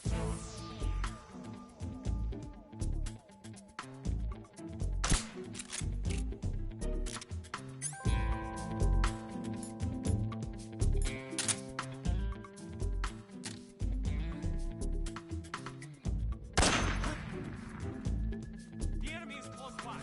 what's wrong. The enemy is close by.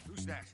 Who's that?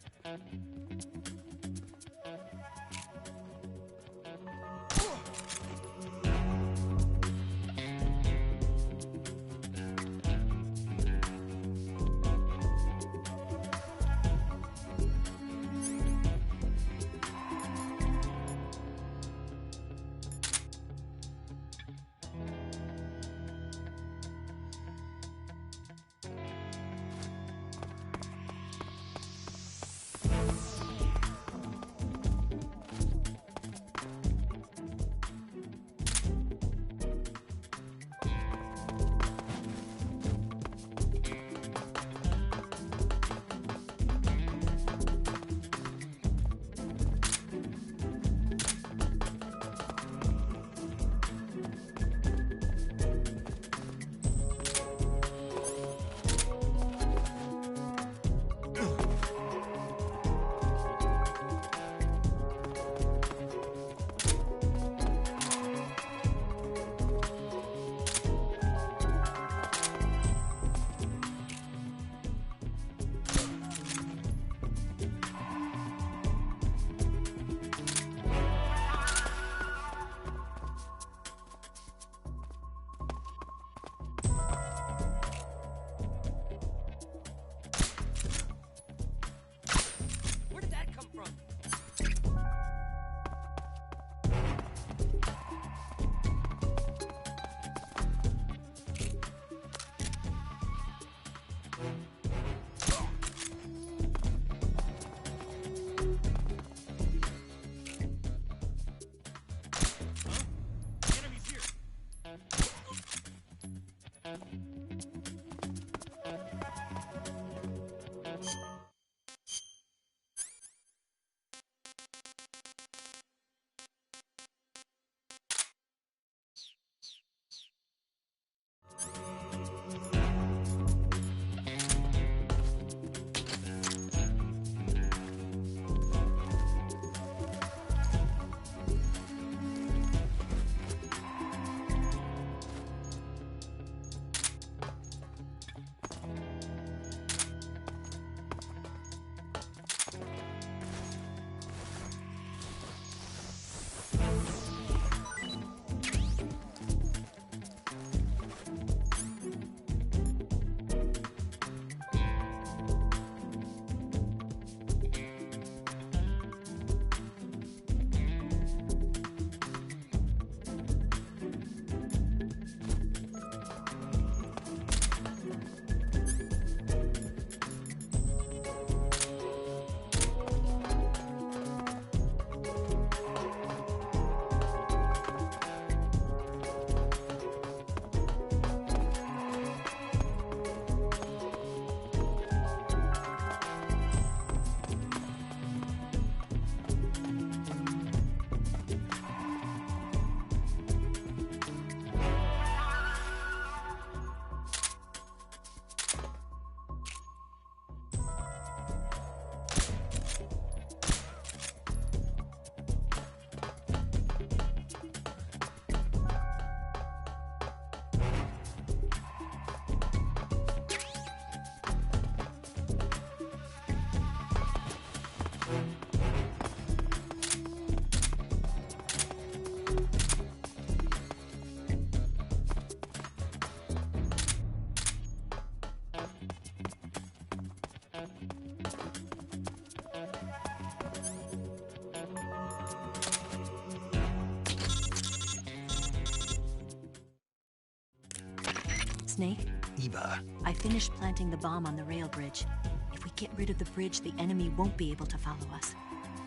Snake? Eva, I finished planting the bomb on the rail bridge. If we get rid of the bridge, the enemy won't be able to follow us.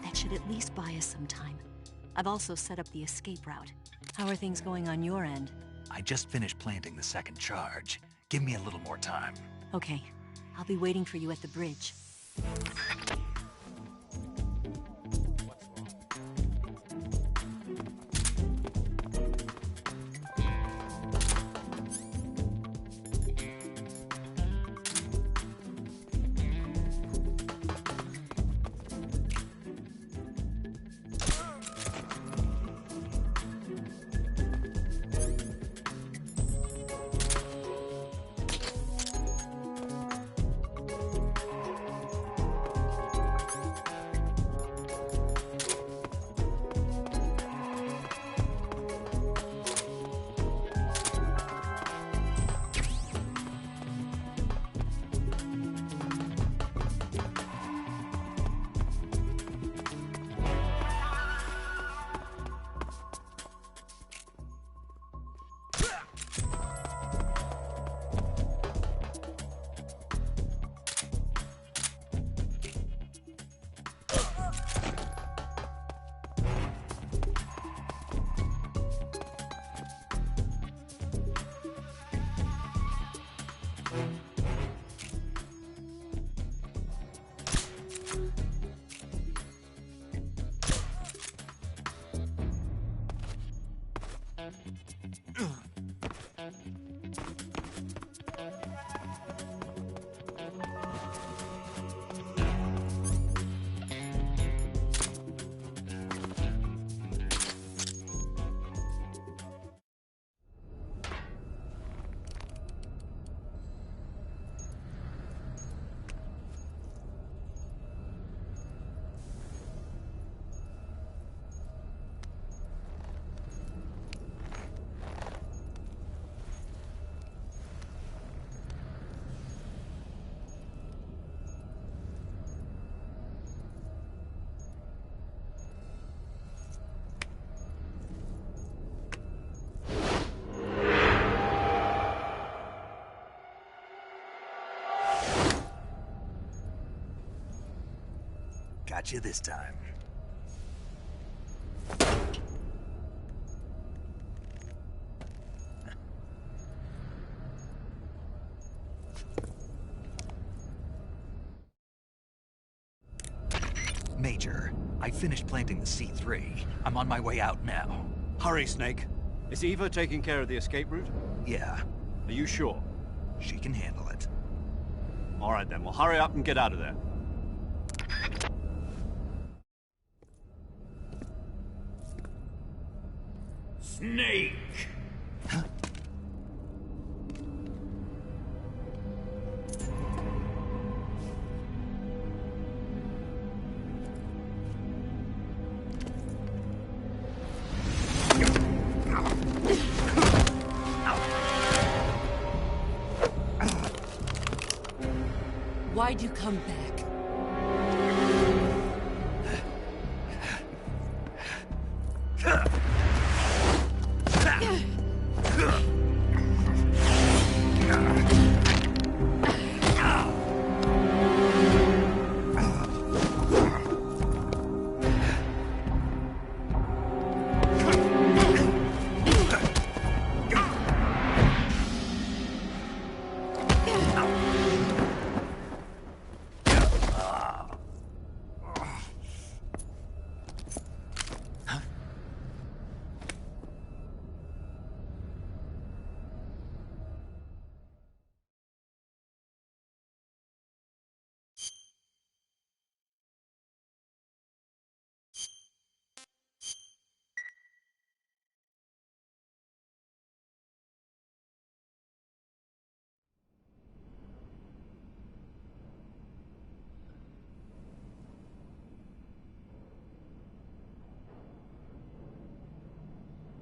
That should at least buy us some time. I've also set up the escape route. How are things going on your end? I just finished planting the second charge. Give me a little more time. Okay. I'll be waiting for you at the bridge. Got you this time. Major, I finished planting the C3. I'm on my way out now. Hurry, Snake. Is Eva taking care of the escape route? Yeah, Are you sure? she can handle it. All right then, well hurry up and get out of there. Snake! Why'd you come back?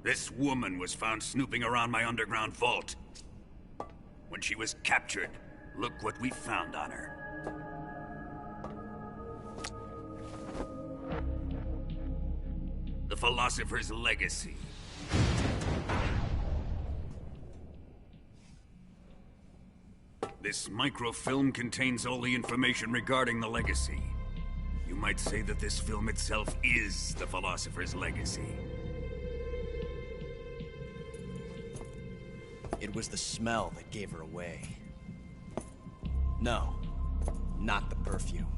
This woman was found snooping around my underground vault. When she was captured, look what we found on her. The Philosopher's Legacy. This microfilm contains all the information regarding the legacy. You might say that this film itself is the Philosopher's legacy. It was the smell that gave her away. No, not the perfume.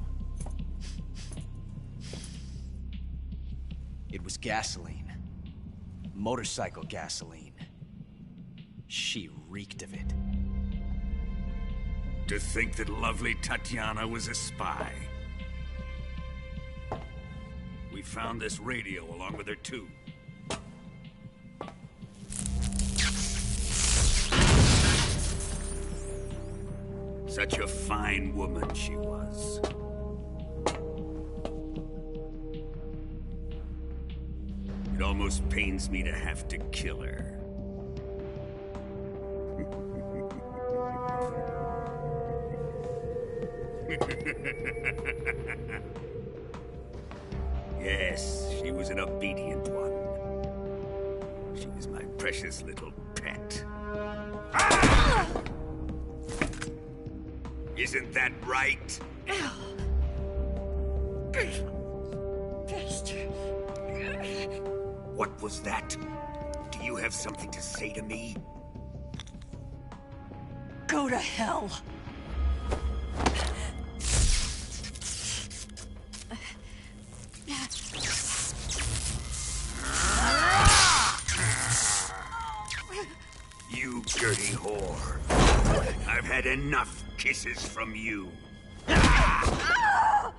It was gasoline. Motorcycle gasoline. She reeked of it. To think that lovely Tatiana was a spy. We found this radio along with her too. Such a fine woman she was. It almost pains me to have to kill her. Yes, she was an obedient one. She was my precious little pet. Ah! Isn't that right? What was that? Do you have something to say to me? Go to hell. You dirty whore. I've had enough kisses from you. I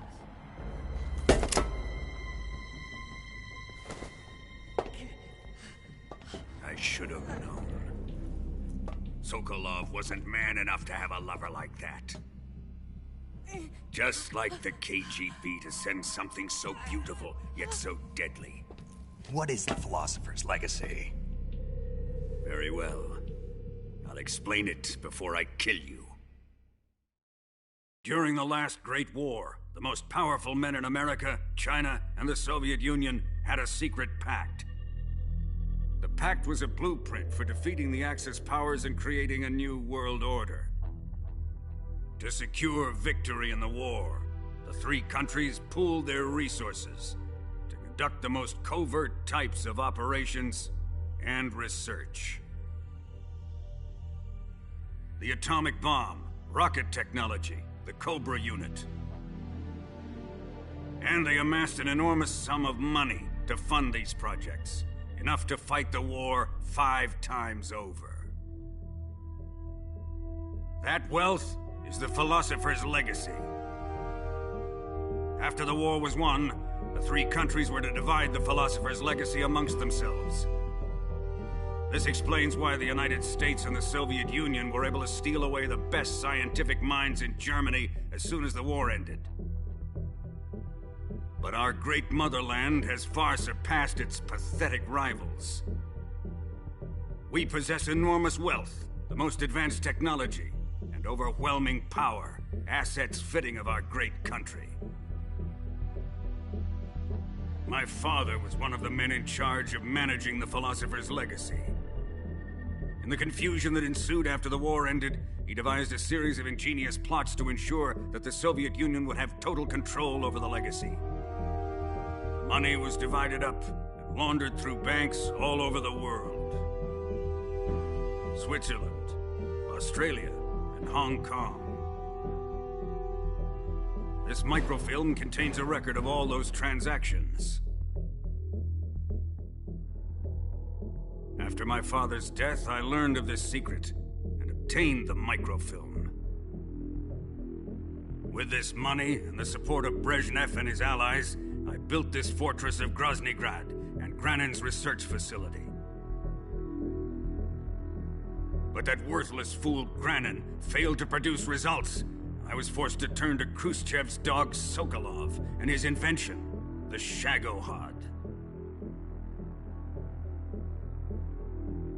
should have known. Sokolov wasn't man enough to have a lover like that. Just like the KGB to send something so beautiful, yet so deadly. What is the Philosopher's legacy? Very well. I'll explain it before I kill you. During the last Great War, the most powerful men in America, China, and the Soviet Union had a secret pact. The pact was a blueprint for defeating the Axis powers and creating a new world order. To secure victory in the war, the three countries pooled their resources to conduct the most covert types of operations and research. The atomic bomb, rocket technology, the Cobra unit. And they amassed an enormous sum of money to fund these projects, enough to fight the war 5 times over. That wealth is the Philosopher's legacy. After the war was won, the three countries were to divide the Philosopher's legacy amongst themselves. This explains why the United States and the Soviet Union were able to steal away the best scientific minds in Germany as soon as the war ended. But our great motherland has far surpassed its pathetic rivals. We possess enormous wealth, the most advanced technology, and overwhelming power, assets fitting of our great country. My father was one of the men in charge of managing the Philosopher's legacy. In the confusion that ensued after the war ended, he devised a series of ingenious plots to ensure that the Soviet Union would have total control over the legacy. Money was divided up and laundered through banks all over the world. Switzerland, Australia, and Hong Kong. This microfilm contains a record of all those transactions. After my father's death, I learned of this secret and obtained the microfilm. With this money and the support of Brezhnev and his allies, I built this fortress of Groznygrad and Granin's research facility. But that worthless fool Granin failed to produce results. I was forced to turn to Khrushchev's dog Sokolov and his invention, the Shagohod.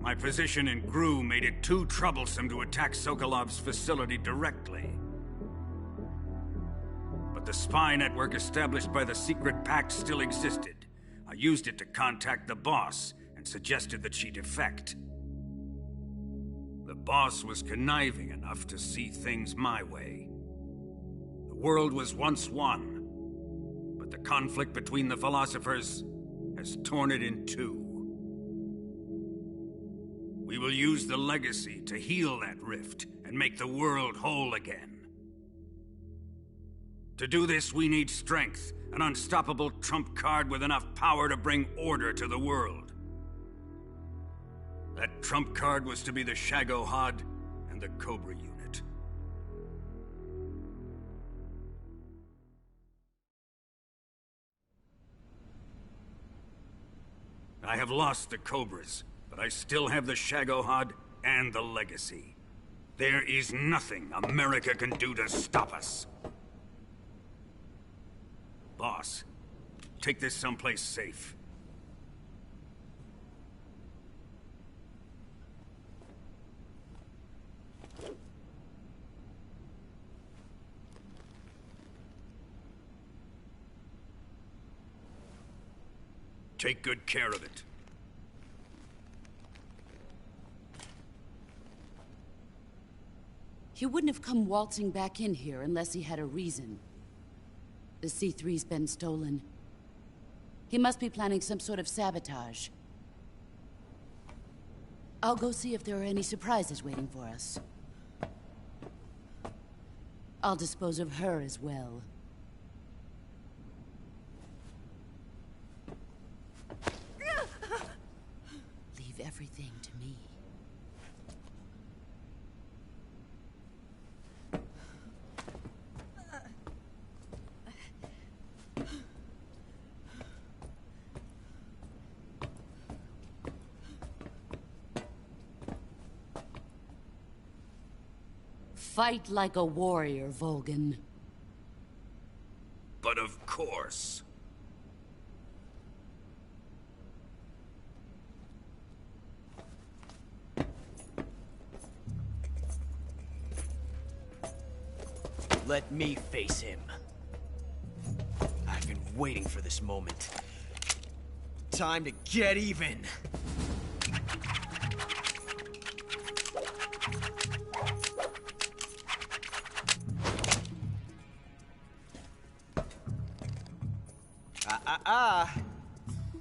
My position in GRU made it too troublesome to attack Sokolov's facility directly. But the spy network established by the secret pact still existed. I used it to contact the boss and suggested that she defect. The boss was conniving enough to see things my way. The world was once one, but the conflict between the philosophers has torn it in two. We will use the legacy to heal that rift and make the world whole again. To do this, we need strength, an unstoppable trump card with enough power to bring order to the world. That trump card was to be the Shagohod and the Cobra unit. I have lost the Cobras, but I still have the Shagohod and the legacy. There is nothing America can do to stop us. Boss, take this someplace safe. Take good care of it. He wouldn't have come waltzing back in here unless he had a reason. The C3's been stolen. He must be planning some sort of sabotage. I'll go see if there are any surprises waiting for us. I'll dispose of her as well. Leave everything to me. Fight like a warrior, Volgin. But of course. Let me face him. I've been waiting for this moment. Time to get even.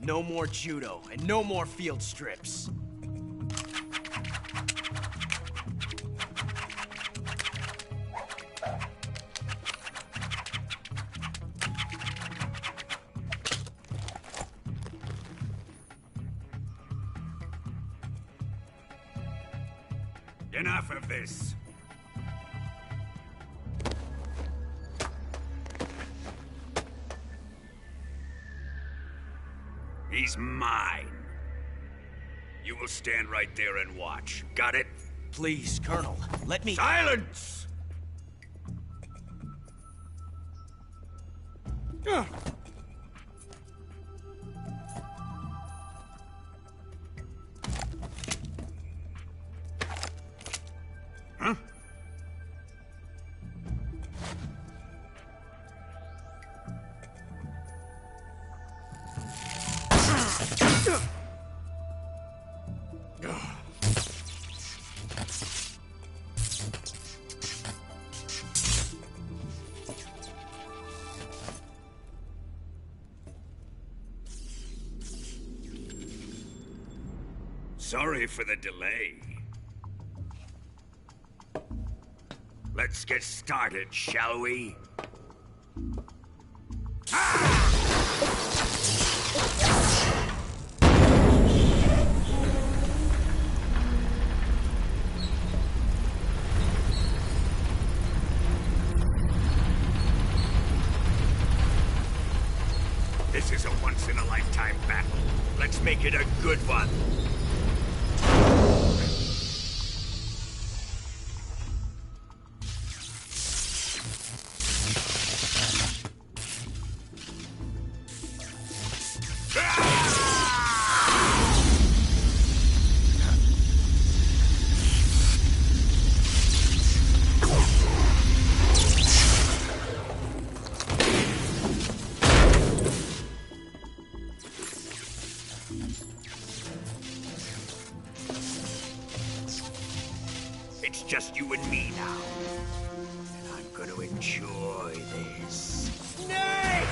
No more judo, and no more field strips. Enough of this. He's mine. You will stand right there and watch. Got it? Please, Colonel, let me— Silence! Huh? Sorry for the delay. Let's get started, shall we? This is a once-in-a-lifetime battle. Let's make it a good one. just you and me now. And I'm gonna enjoy this. Nay!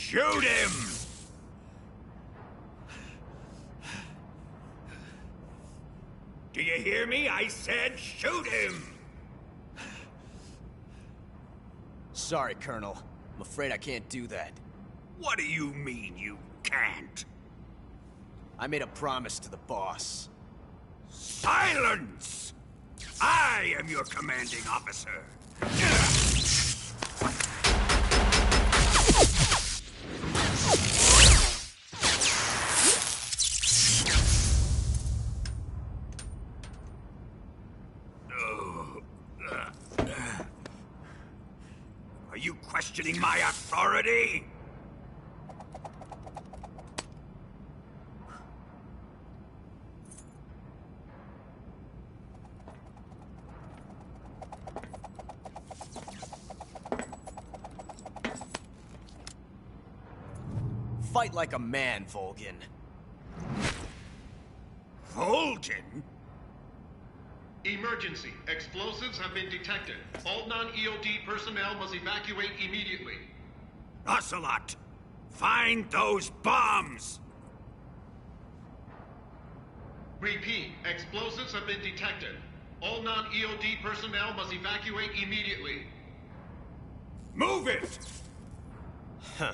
Shoot him! Do you hear me? I said shoot him! Sorry, Colonel. I'm afraid I can't do that. What do you mean you can't? I made a promise to the boss. Silence! I am your commanding officer. Are you questioning my authority? Fight like a man, Volgin. Volgin? Emergency. Explosives have been detected. All non-EOD personnel must evacuate immediately. Ocelot, find those bombs! Repeat. Explosives have been detected. All non-EOD personnel must evacuate immediately. Move it! Huh.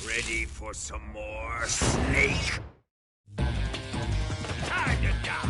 Ready for some more, Snake? Time to die!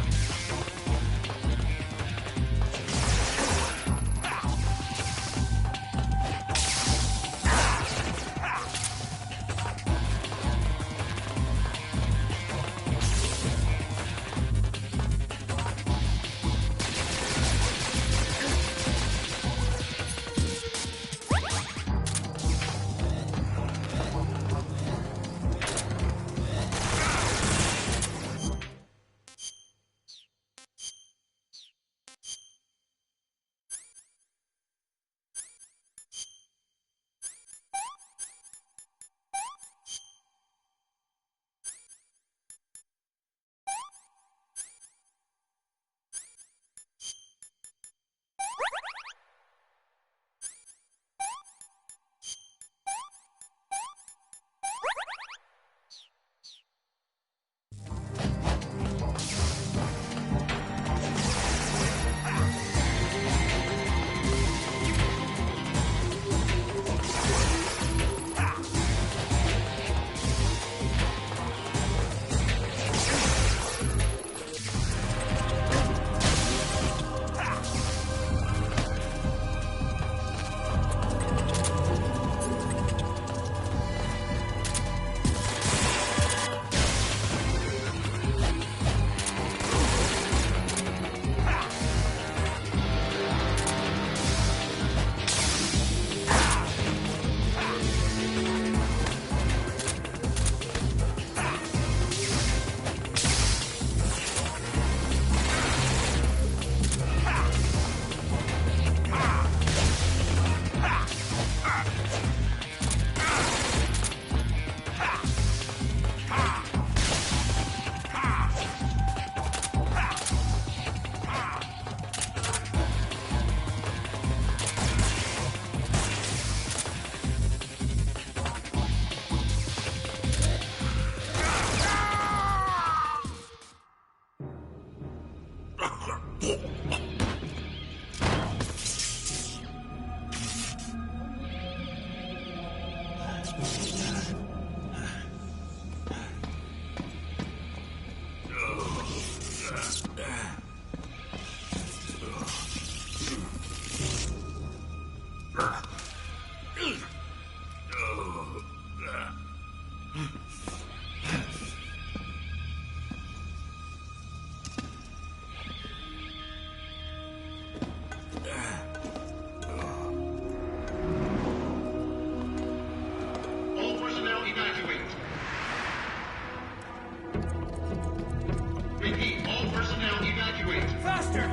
Repeat, all personnel evacuate. Faster!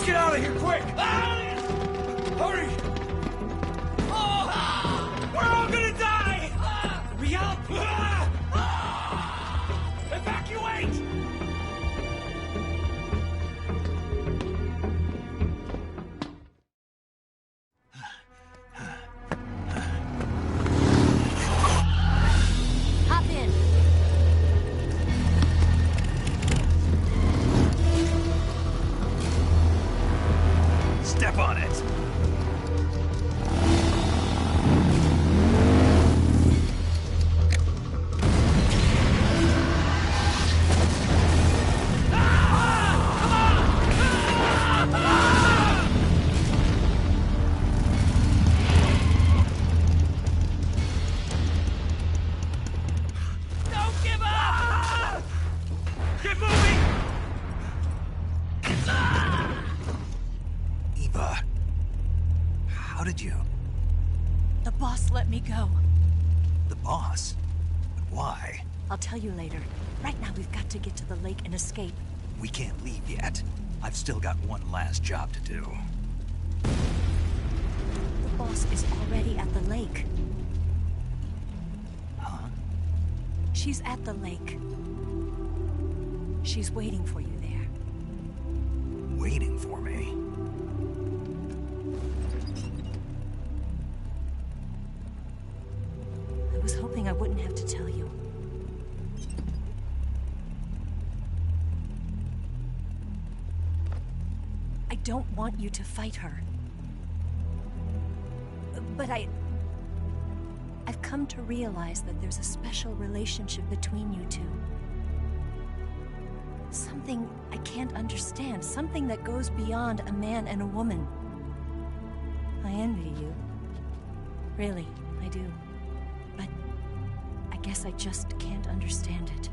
get out of here, quick! Hurry! We're all gonna die! Hurry up! Evacuate! Hop in. Step on it! Don't give up! Get moving! Eva, how did you... The boss let me go. The boss? But why? I'll tell you later. Right now, we've got to get to the lake and escape. We can't leave yet. I've still got one last job to do. The boss is already at the lake. Huh? She's at the lake. She's waiting for you there. Waiting for me? I was hoping I wouldn't have to tell you. I don't want you to fight her. But I've come to realize that there's a special relationship between you two. Something I can't understand. Something that goes beyond a man and a woman. I envy you. Really, I do. But I guess I just can't understand it.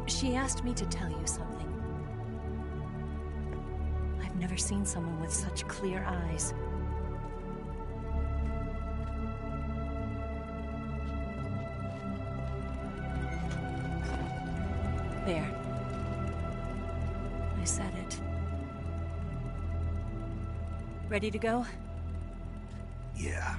She asked me to tell you something. I've never seen someone with such clear eyes. There. I said it. Ready to go? Yeah.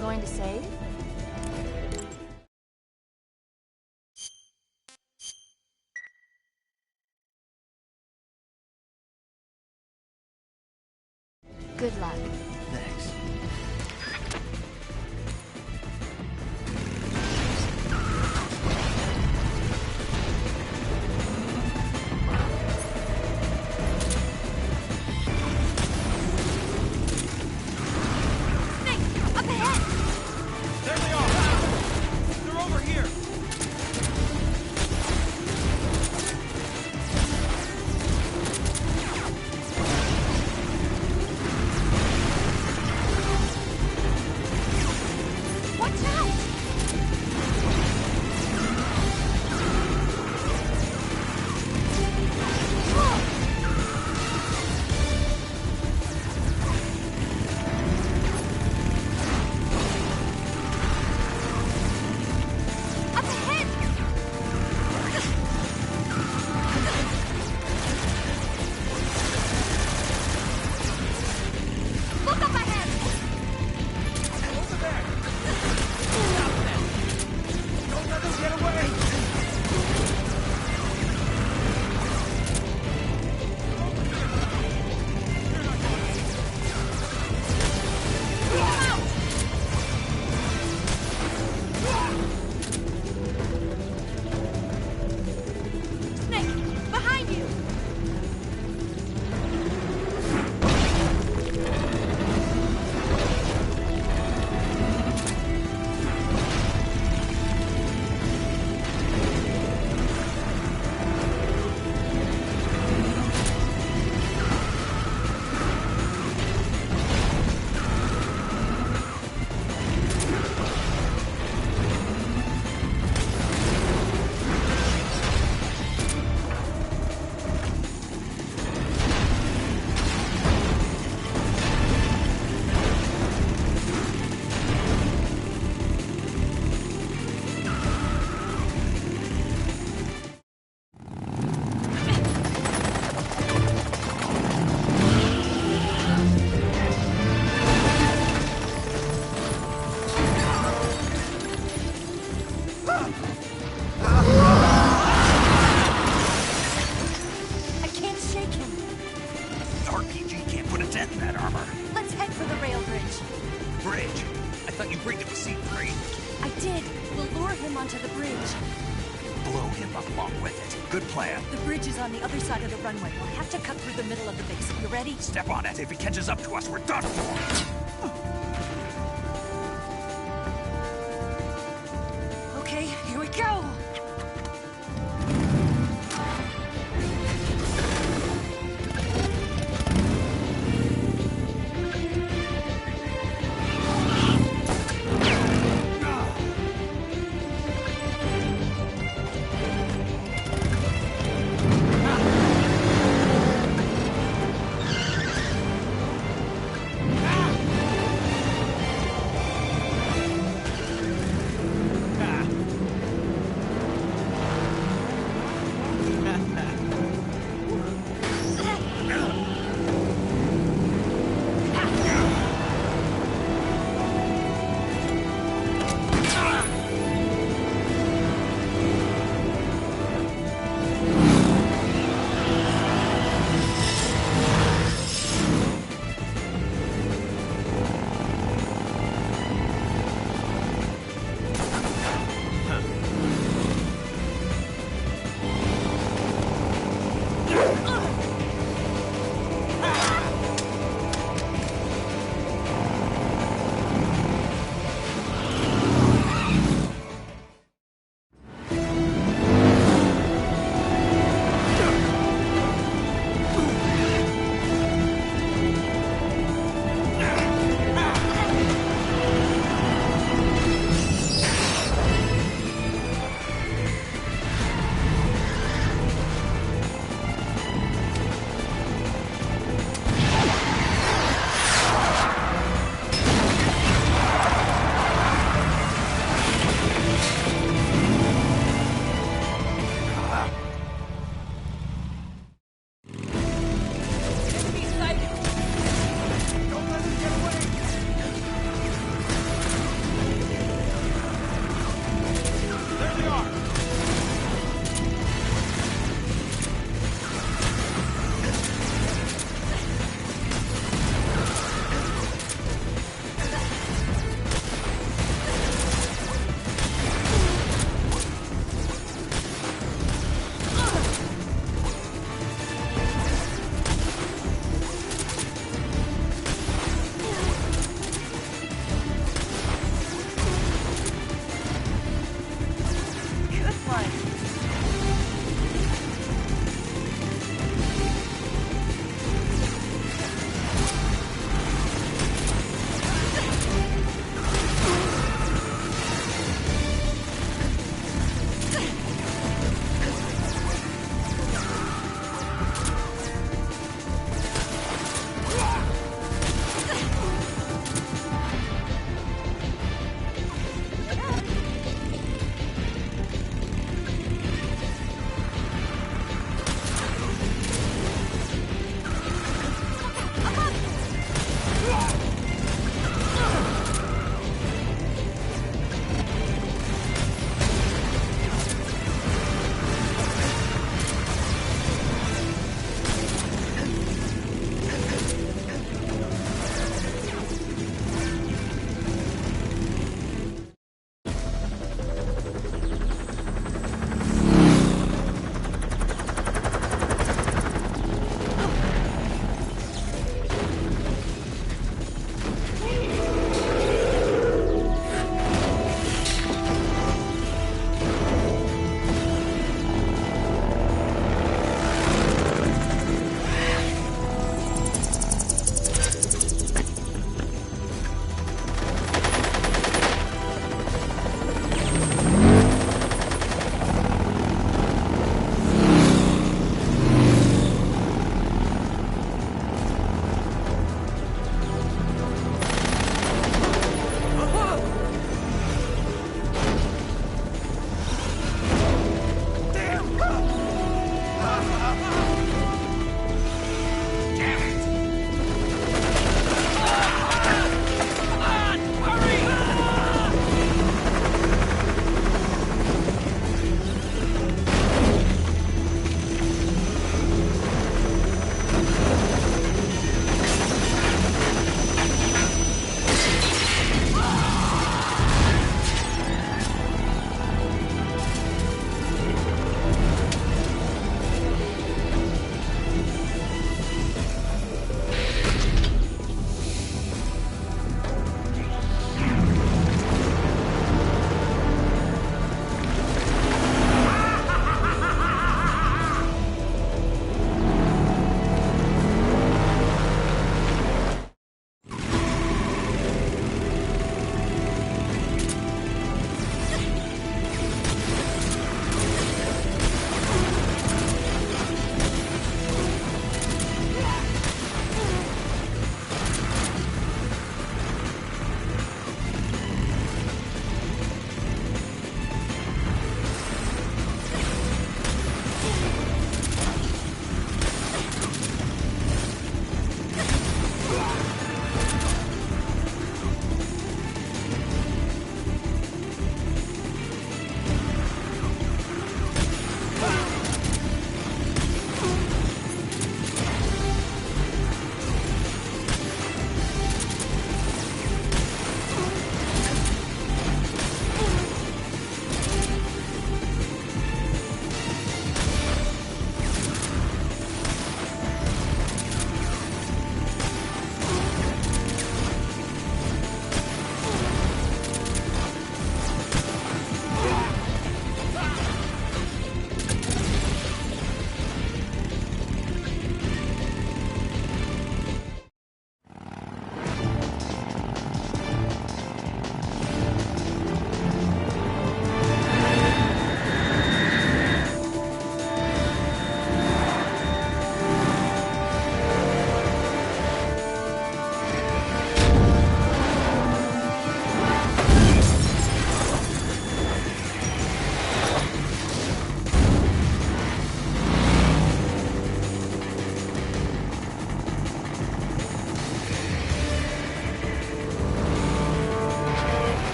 Going to save? Good luck. Thanks. bridge. I thought you briefed it with C3. I did. We'll lure him onto the bridge. Blow him along with it. Good plan. The bridge is on the other side of the runway. We'll have to cut through the middle of the base. You ready? Step on it. If he catches up to us, we're done for. Okay, here we go!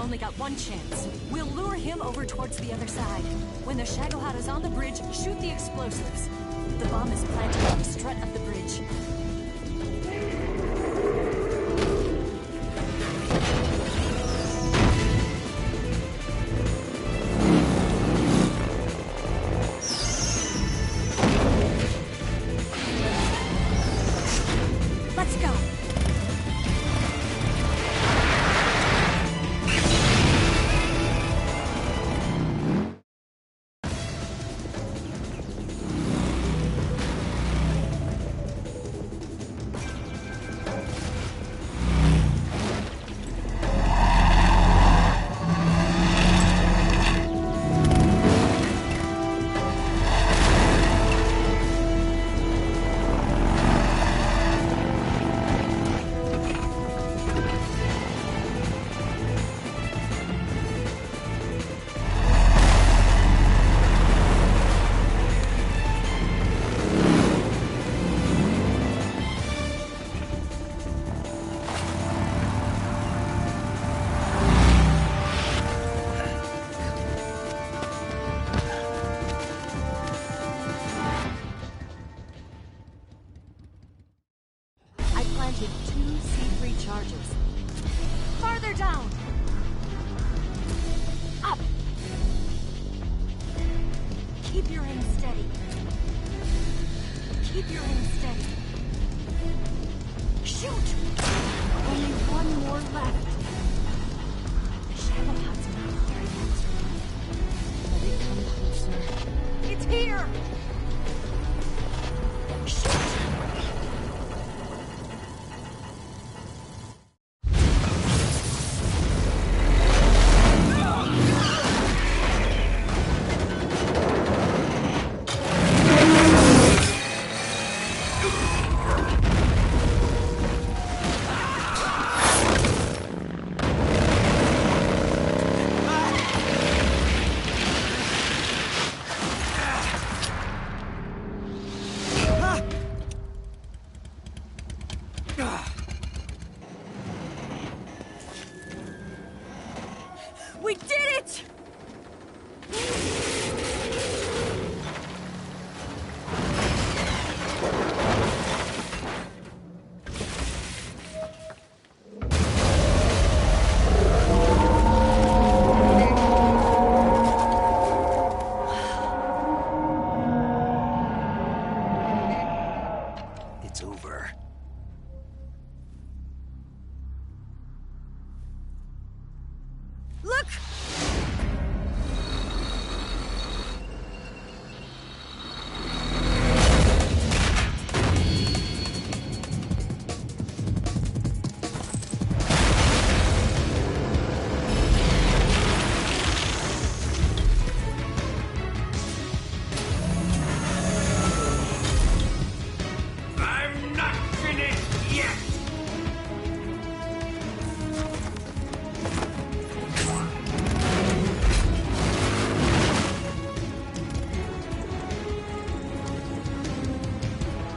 only got one chance. We'll lure him over towards the other side. When the Shagohod is on the bridge, shoot the explosives. The bomb is planted on the strut of the bridge. Let's go. Planted 2 C3 charges. Farther down! Up! Keep your aim steady. Keep your aim steady. Shoot! Only one more left. The Shagohod's not there yet. Let it come closer. It's here! Shoot! We did it! It's over. Look! I'm not finished yet!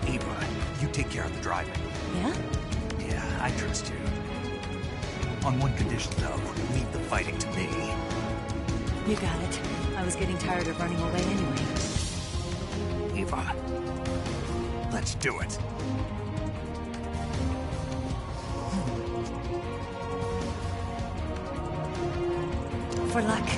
Eva, you take care of the driving. Yeah? Yeah, I trust you. On one condition, though, leave the fighting to me. You got it. I was getting tired of running away anyway. Eva, let's do it. For luck.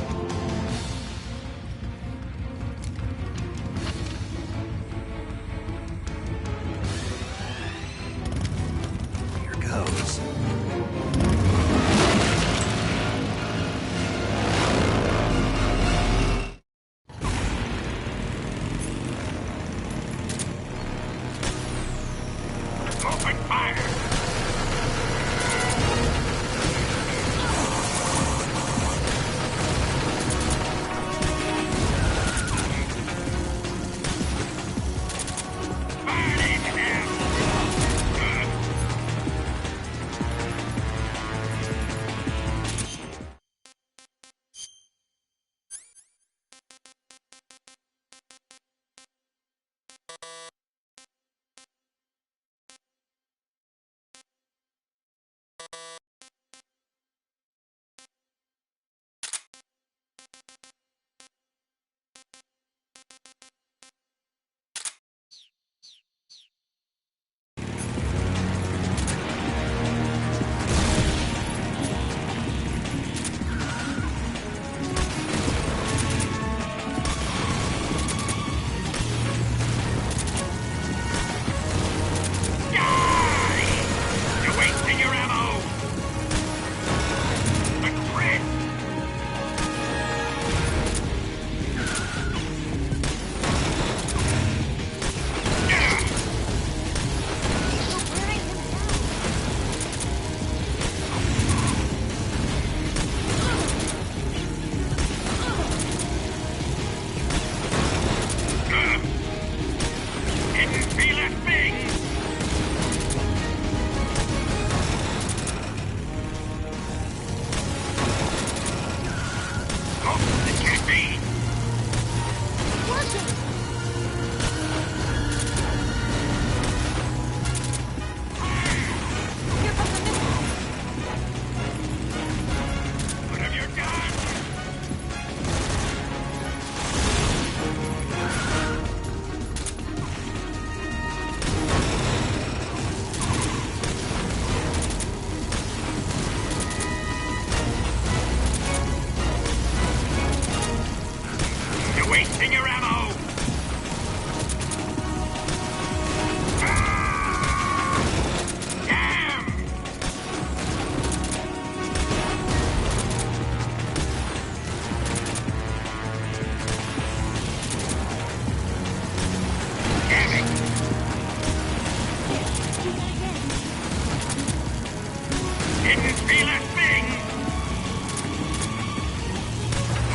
feel a thing!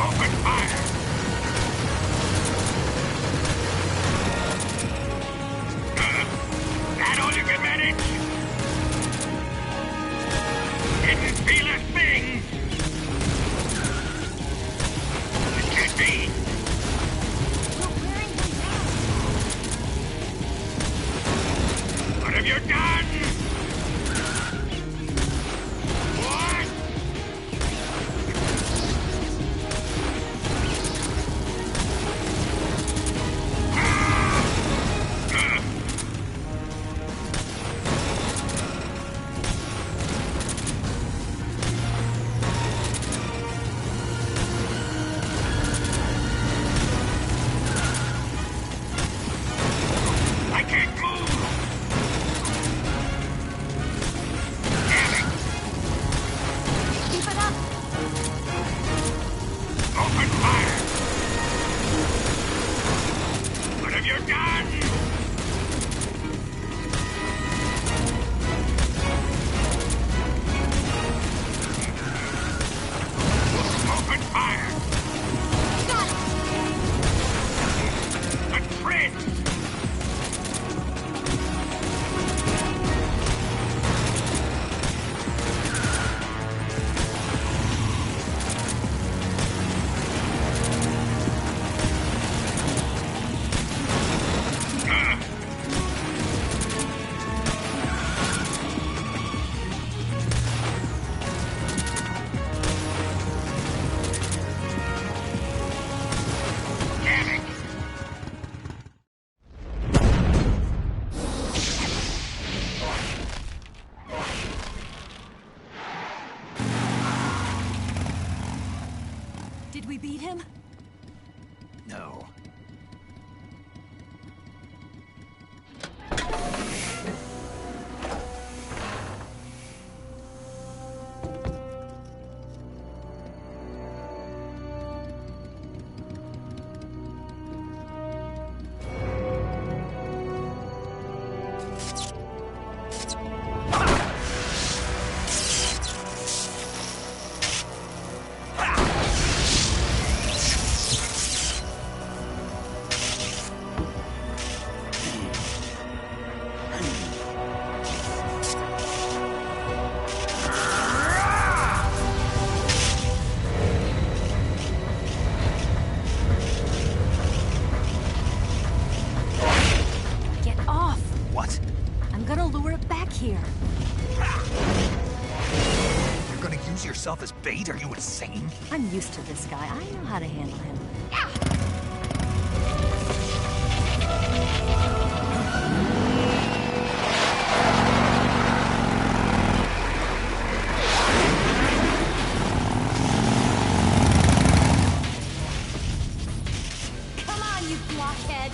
Open fire! That all you can manage? Didn't feel a thing! It can't be! What have you done? What? I can't move! Damn it! Keep it up! Open fire! What have you done? Open fire! Got it! The prince! Damn it! Did we beat him? No. Get off! What? I'm gonna lure it back here. You're gonna use yourself as bait? Are you insane? I'm used to this guy. I know how to handle him. Come on, you blockhead!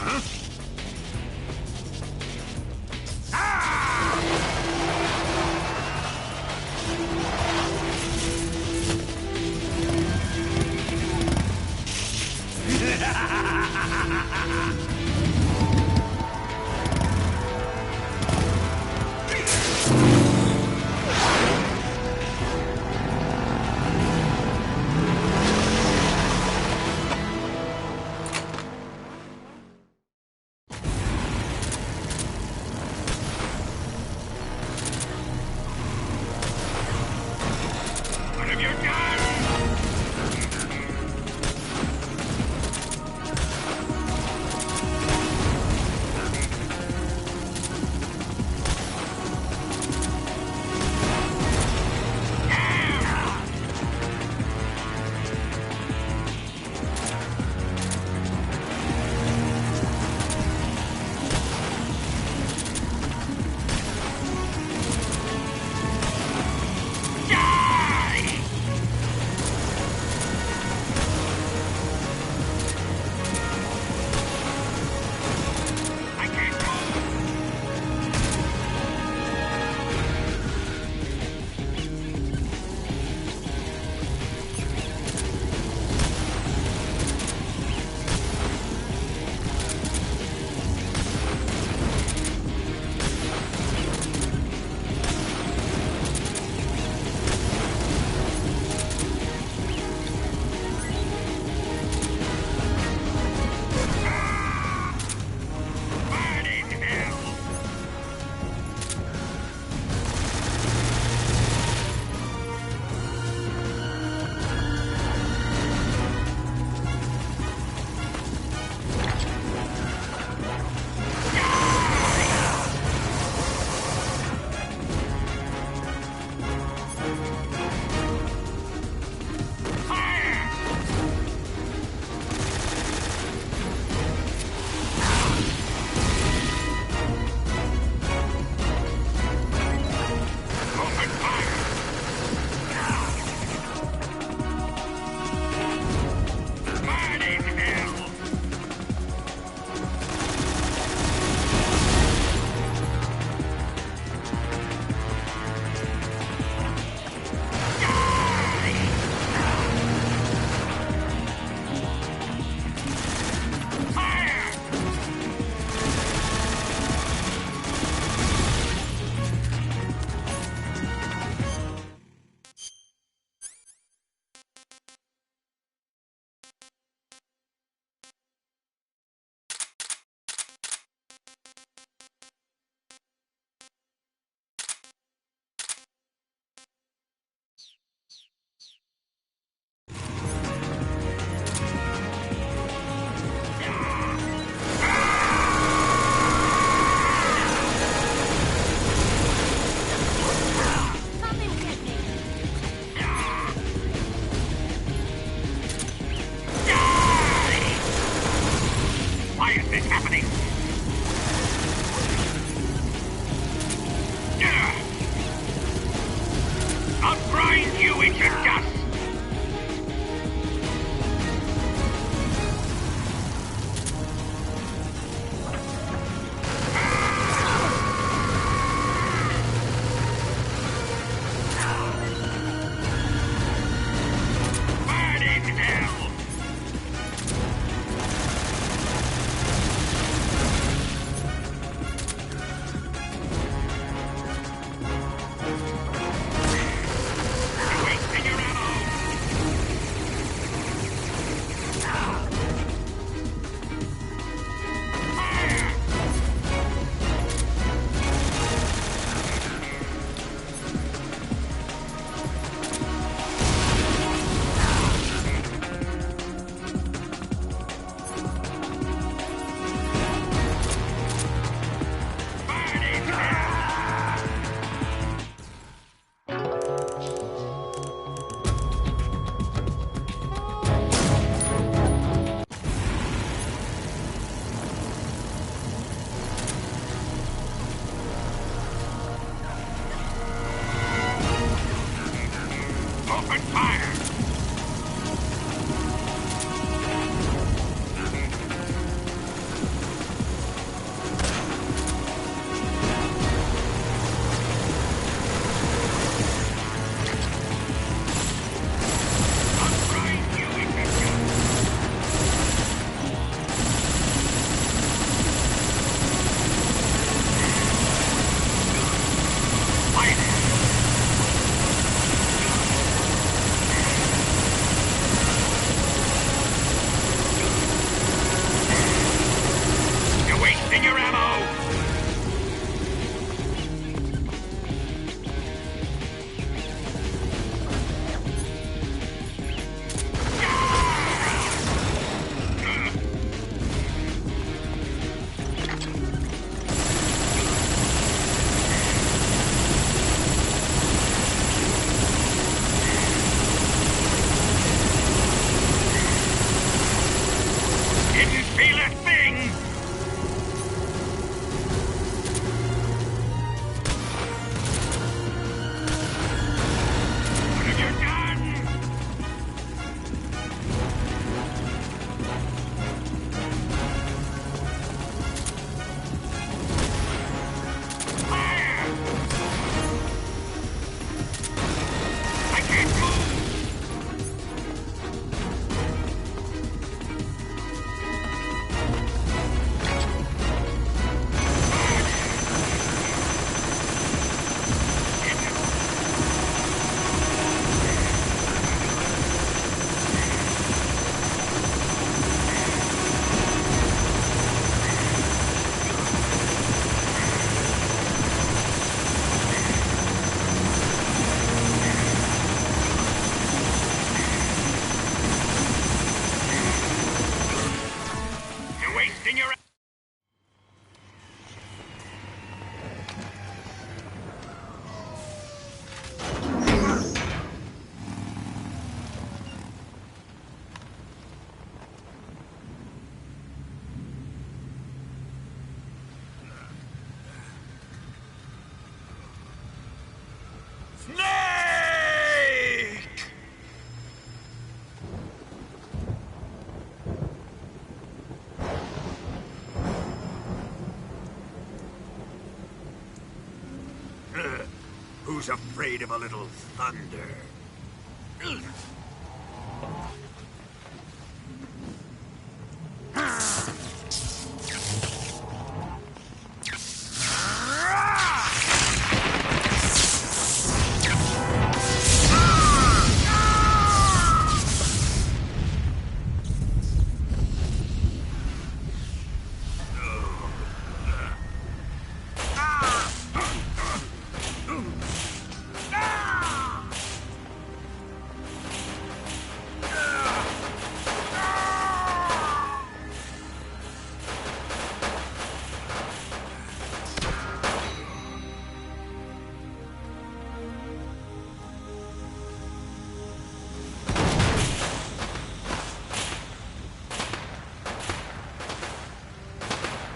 Who's afraid of a little thunder?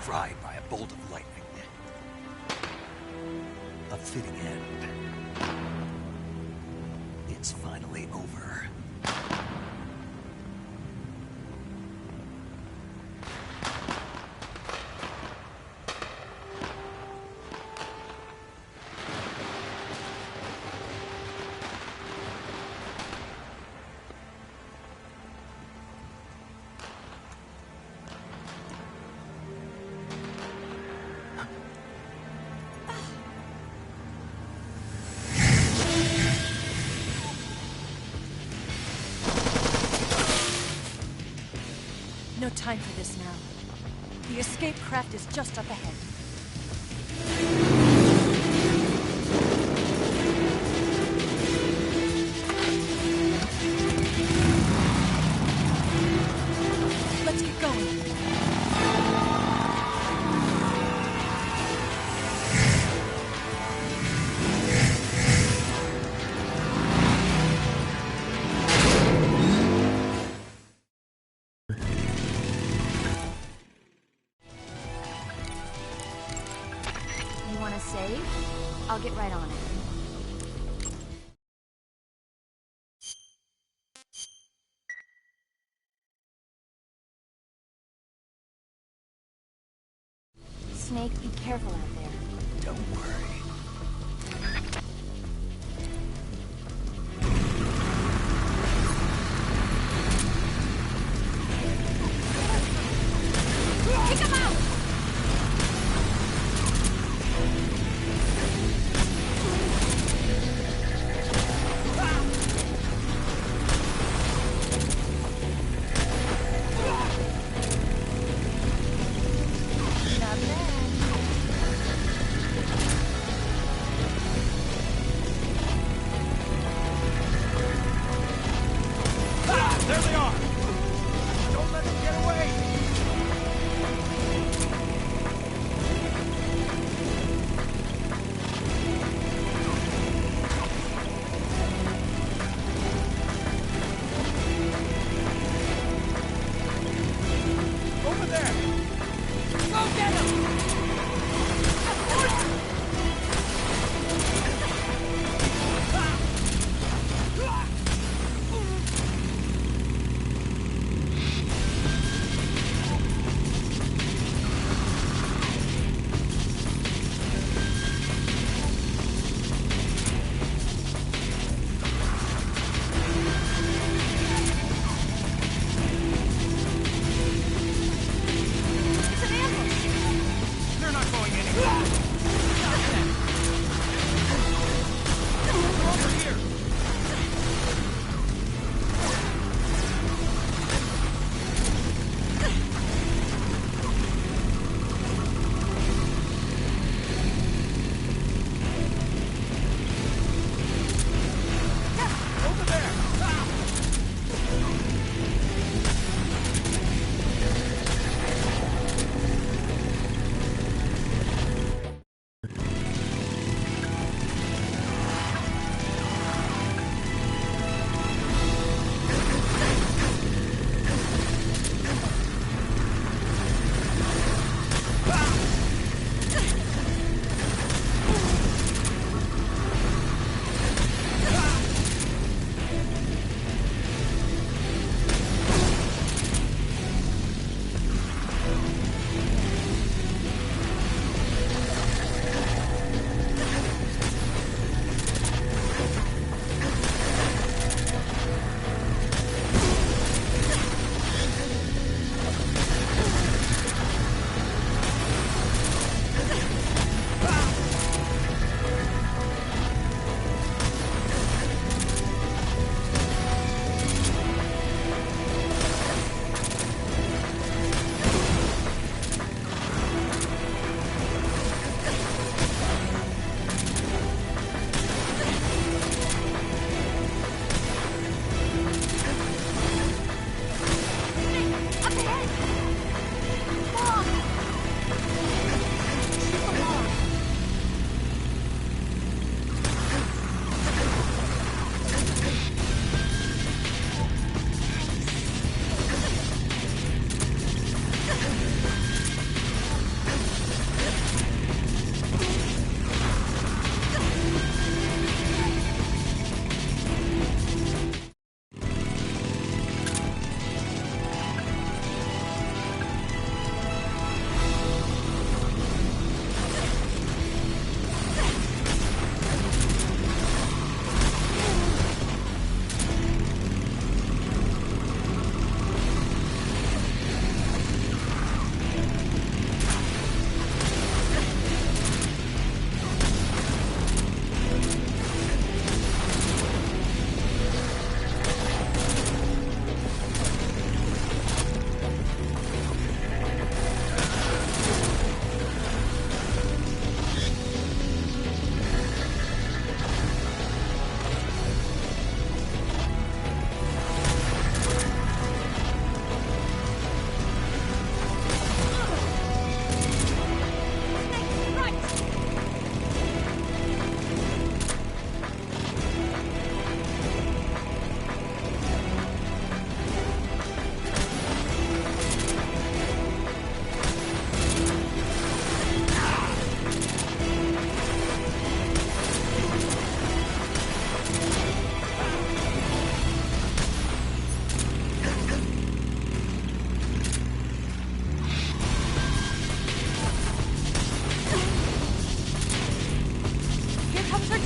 Fried by a bolt of lightning. A fitting end. It's finally over. No time for this now. The escape craft is just up ahead. Let's get going. You want to save? I'll get right on it. Snake, be careful out there. Don't worry. Kick him out!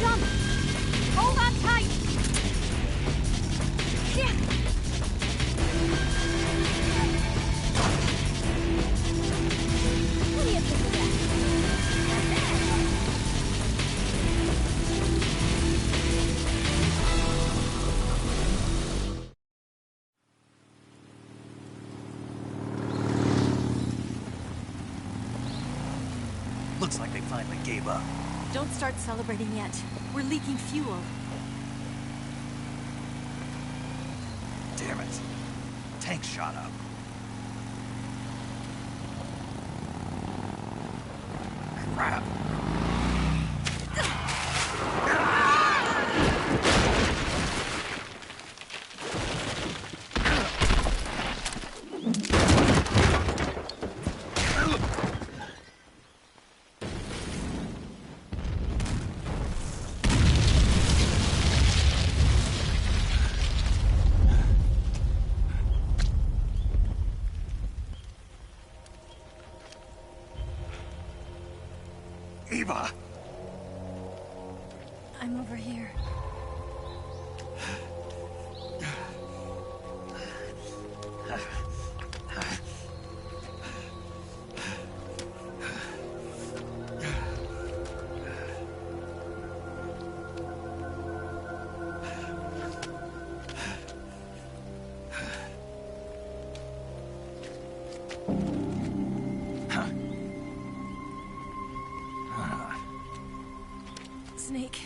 jump! Hold on tight! Yeah. What do you think of that? Looks like they finally gave up. Don't start celebrating yet. We're leaking fuel. Damn it. Tank shot up. Crap. Eva! I'm over here. Snake.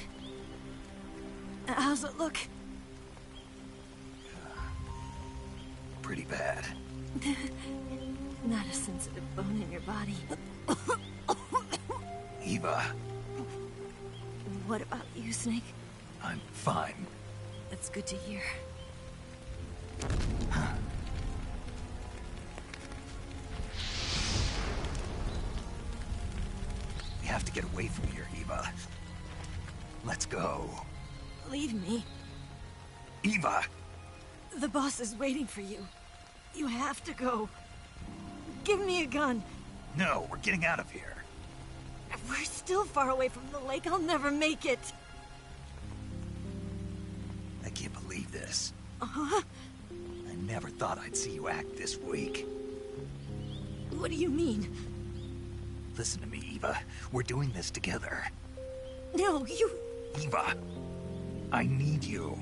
How's it look? Pretty bad. Not a sensitive bone in your body. Eva, What about you, Snake? I'm fine. That's good to hear. We have to get away from here, Eva. Let's go. Leave me. Eva! The boss is waiting for you. You have to go. Give me a gun. No, we're getting out of here. If we're still far away from the lake, I'll never make it. I can't believe this. Uh-huh. I never thought I'd see you act this weak. What do you mean? Listen to me, Eva. We're doing this together. No, you... Eva, I need you.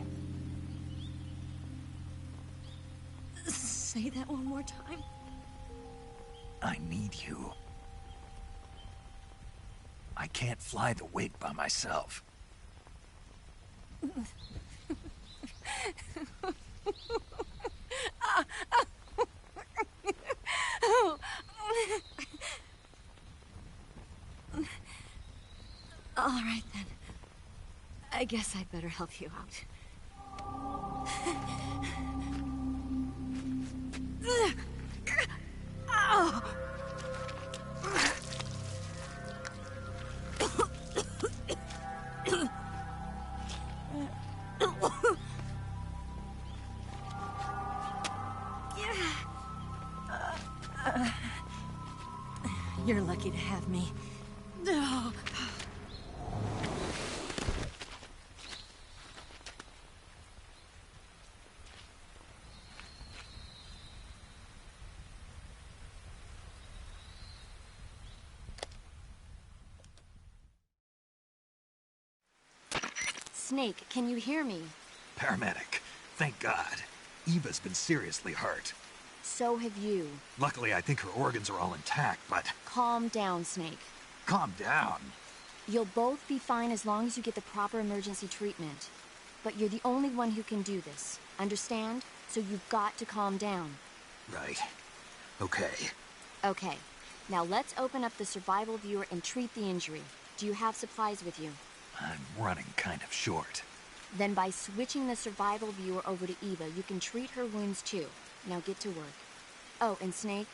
Say that one more time. I need you. I can't fly the wig by myself. All right, then. I guess I'd better help you out. You're lucky to have me. Snake, can you hear me? Paramedic, thank God. Eva's been seriously hurt. So have you. Luckily, I think her organs are all intact, but... Calm down, Snake. Calm down. You'll both be fine as long as you get the proper emergency treatment. But you're the only one who can do this. Understand? So you've got to calm down. Right. Okay. Okay. Now let's open up the survival viewer and treat the injury. Do you have supplies with you? I'm running kind of short. Then by switching the survival viewer over to Eva, you can treat her wounds too. Now get to work. Oh, and Snake,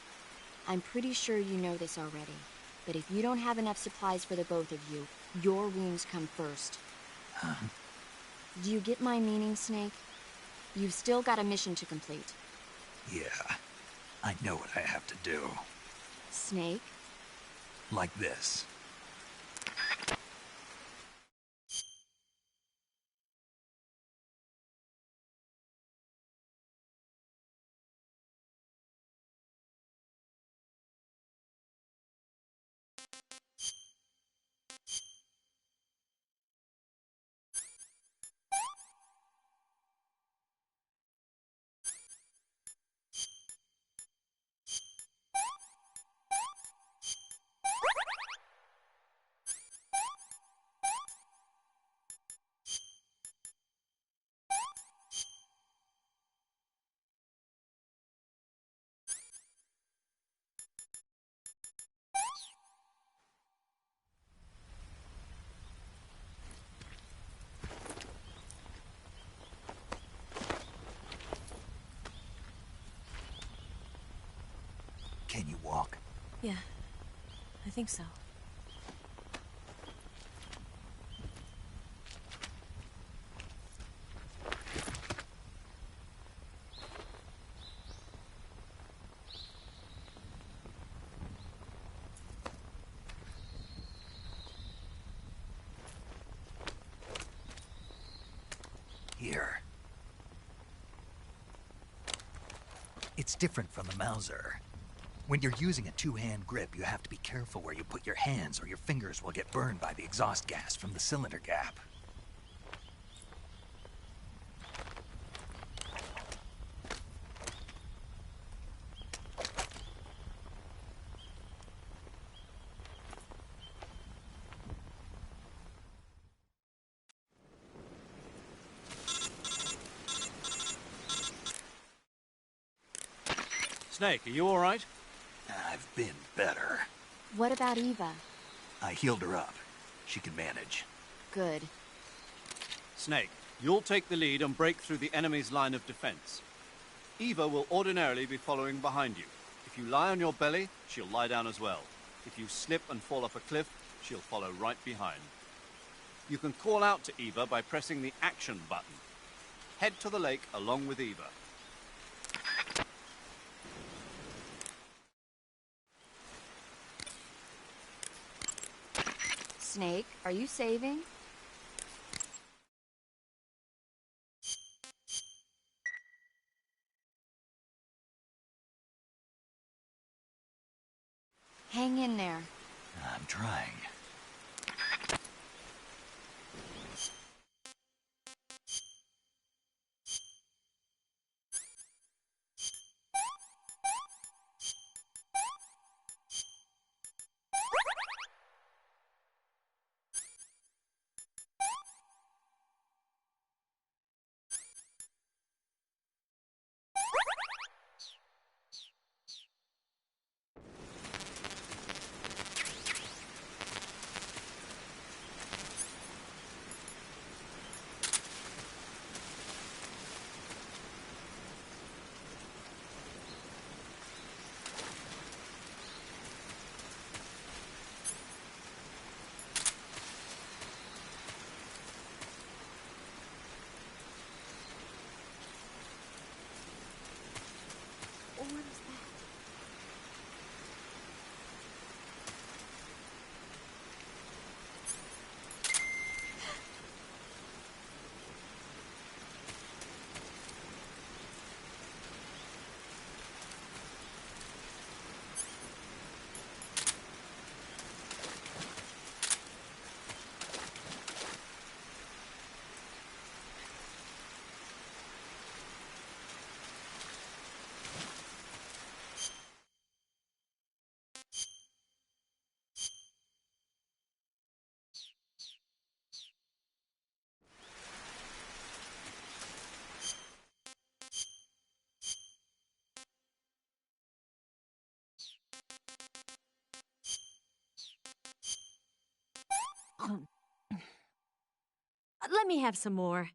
I'm pretty sure you know this already, but if you don't have enough supplies for the both of you, your wounds come first. Huh? Do you get my meaning, Snake? You've still got a mission to complete. Yeah, I know what I have to do. Snake? Like this. Can you walk? Yeah, I think so. Here. It's different from the Mauser. When you're using a two-hand grip, you have to be careful where you put your hands or your fingers will get burned by the exhaust gas from the cylinder gap. Snake, are you all right? I've been better. What about Eva? I healed her up. She can manage. Good. Snake, you'll take the lead and break through the enemy's line of defense. Eva will ordinarily be following behind you. If you lie on your belly, she'll lie down as well. If you slip and fall off a cliff, she'll follow right behind. You can call out to Eva by pressing the action button. Head to the lake along with Eva. Snake, are you saving? Hang in there. I'm trying. Let me have some more.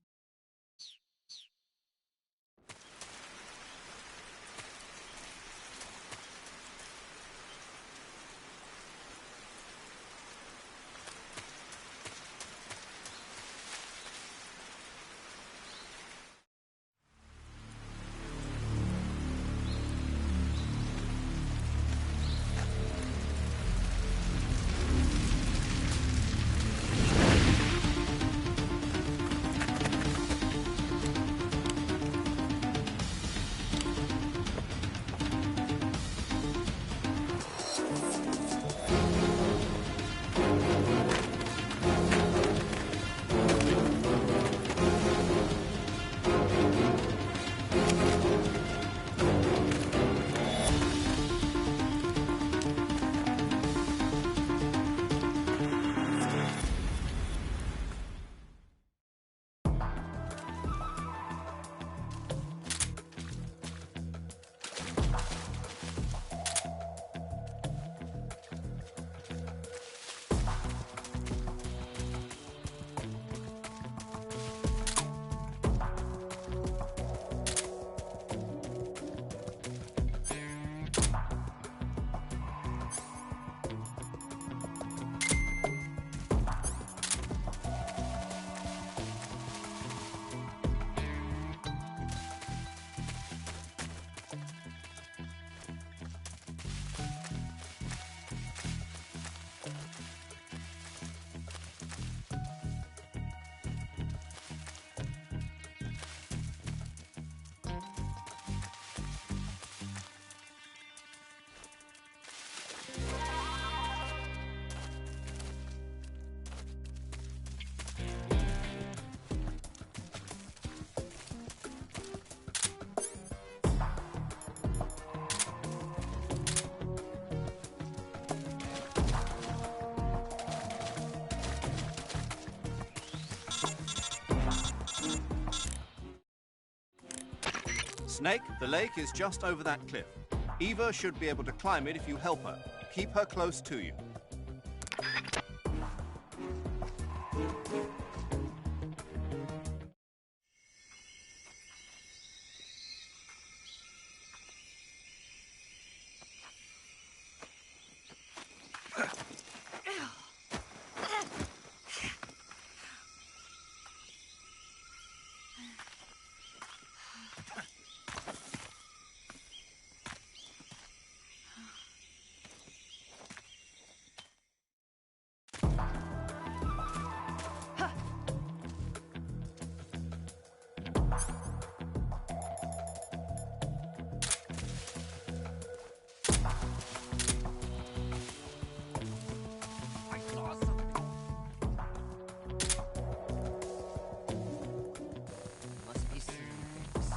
Snake, the lake is just over that cliff. Eva should be able to climb it if you help her. Keep her close to you. Must be seeing things.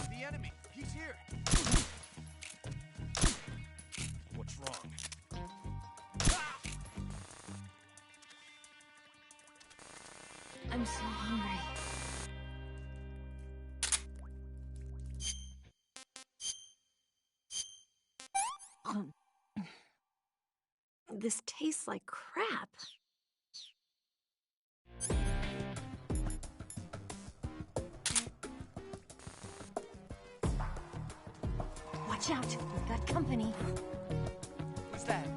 The enemy! He's here! What's wrong? I'm so hungry. This tastes like crap. Watch out, we've got company. Who's that?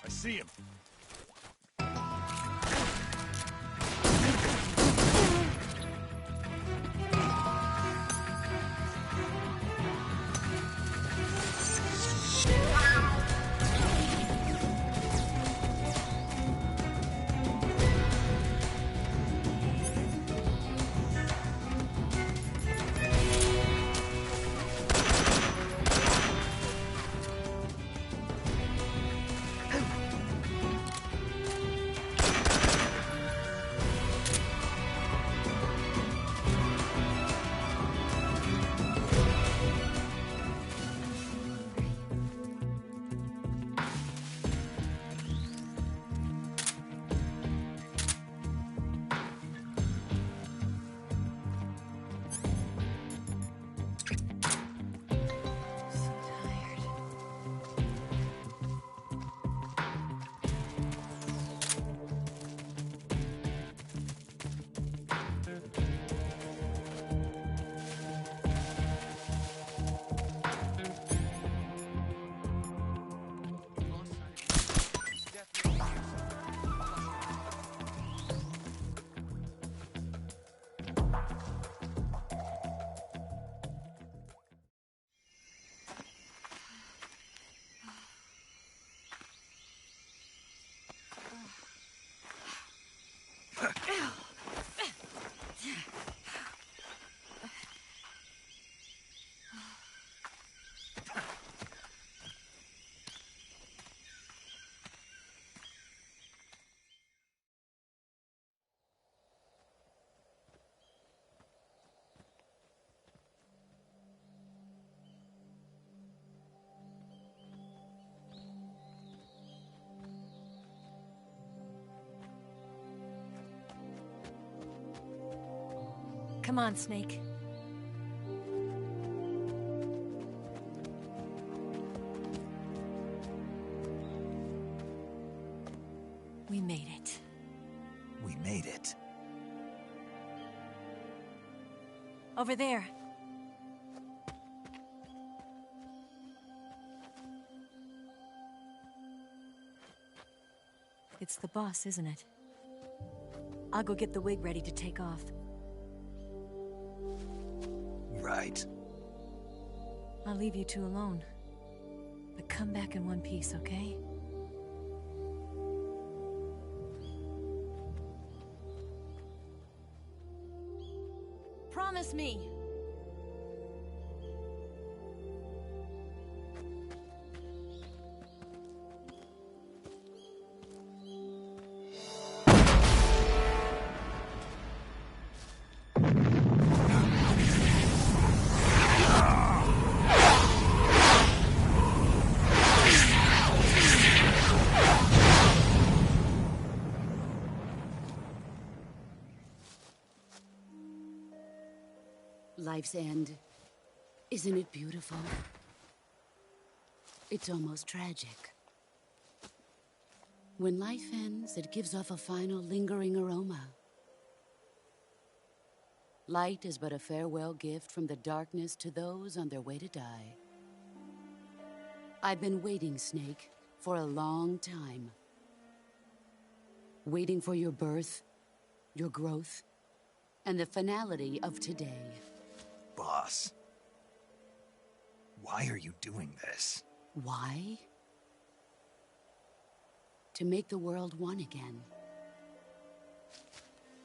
I see him. Come on, Snake. We made it. We made it. Over there. It's the boss, isn't it? I'll go get the wig ready to take off. Right. I'll leave you two alone. But come back in one piece, okay? Promise me! Life's end. Isn't it beautiful? It's almost tragic. When life ends, it gives off a final lingering aroma. Light is but a farewell gift from the darkness to those on their way to die. I've been waiting, Snake, for a long time. Waiting for your birth, your growth, and the finality of today. Boss. Why are you doing this? Why? To make the world one again.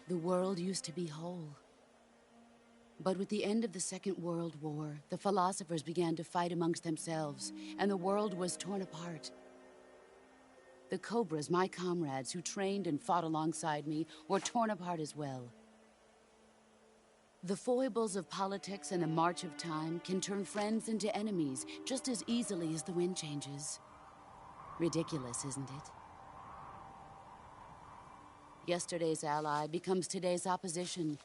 The world used to be whole. But with the end of the Second World War, the philosophers began to fight amongst themselves, and the world was torn apart. The Cobras, my comrades who trained and fought alongside me, were torn apart as well. The foibles of politics and the march of time can turn friends into enemies just as easily as the wind changes. Ridiculous, isn't it? Yesterday's ally becomes today's opposition.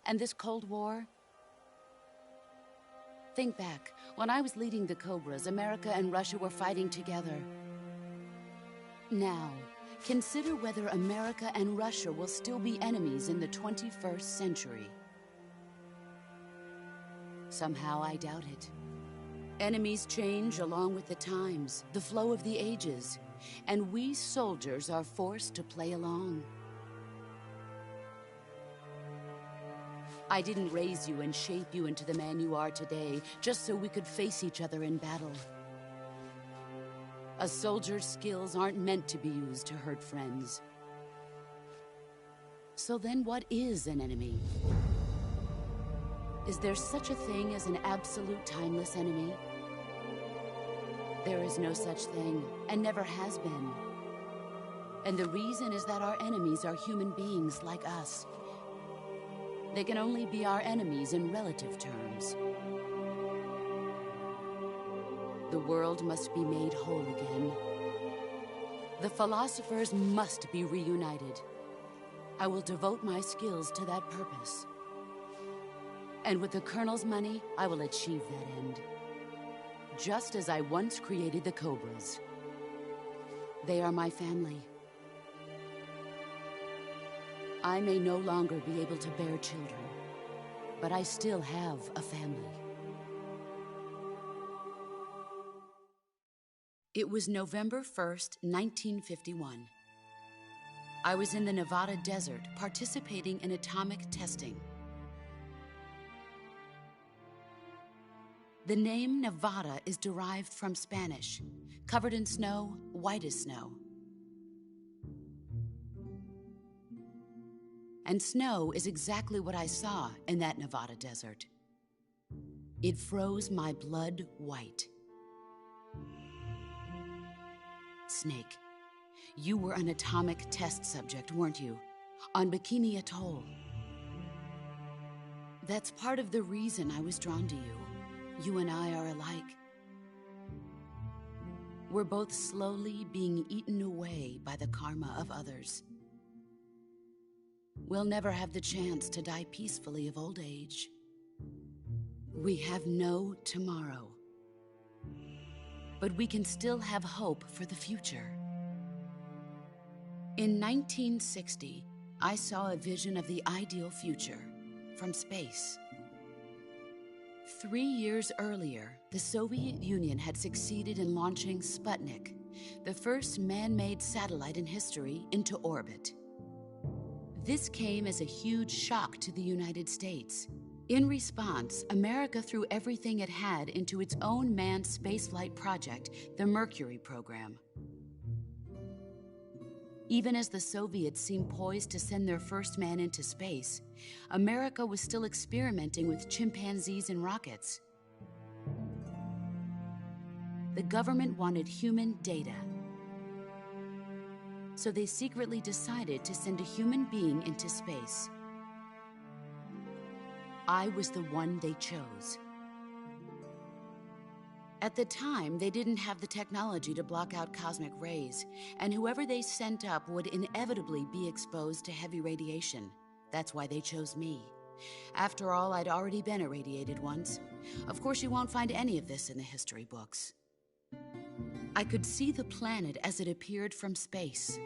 And this Cold War? Think back. When I was leading the Cobras, America and Russia were fighting together. Now, consider whether America and Russia will still be enemies in the 21st century. Somehow I doubt it. Enemies change along with the times, the flow of the ages, and we soldiers are forced to play along. I didn't raise you and shape you into the man you are today just so we could face each other in battle. A soldier's skills aren't meant to be used to hurt friends. So then what is an enemy? Is there such a thing as an absolute timeless enemy? There is no such thing, and never has been. And the reason is that our enemies are human beings like us. They can only be our enemies in relative terms. The world must be made whole again. The philosophers must be reunited. I will devote my skills to that purpose. And with the Colonel's money, I will achieve that end. Just as I once created the Cobras. They are my family. I may no longer be able to bear children, but I still have a family. It was November 1st, 1951. I was in the Nevada desert participating in atomic testing. The name Nevada is derived from Spanish, covered in snow, white as snow. And snow is exactly what I saw in that Nevada desert. It froze my blood white. Snake, you were an atomic test subject, weren't you? On Bikini Atoll. That's part of the reason I was drawn to you. You and I are alike. We're both slowly being eaten away by the karma of others. we'll never have the chance to die peacefully of old age. We have no tomorrow. But we can still have hope for the future. In 1960, I saw a vision of the ideal future from space. 3 years earlier, the Soviet Union had succeeded in launching Sputnik, the first man-made satellite in history, into orbit. This came as a huge shock to the United States. In response, America threw everything it had into its own manned spaceflight project, the Mercury program. Even as the Soviets seemed poised to send their first man into space, America was still experimenting with chimpanzees and rockets. The government wanted human data. So they secretly decided to send a human being into space. I was the one they chose. At the time, they didn't have the technology to block out cosmic rays, and whoever they sent up would inevitably be exposed to heavy radiation. That's why they chose me. After all, I'd already been irradiated once. Of course, you won't find any of this in the history books. I could see the planet as it appeared from space.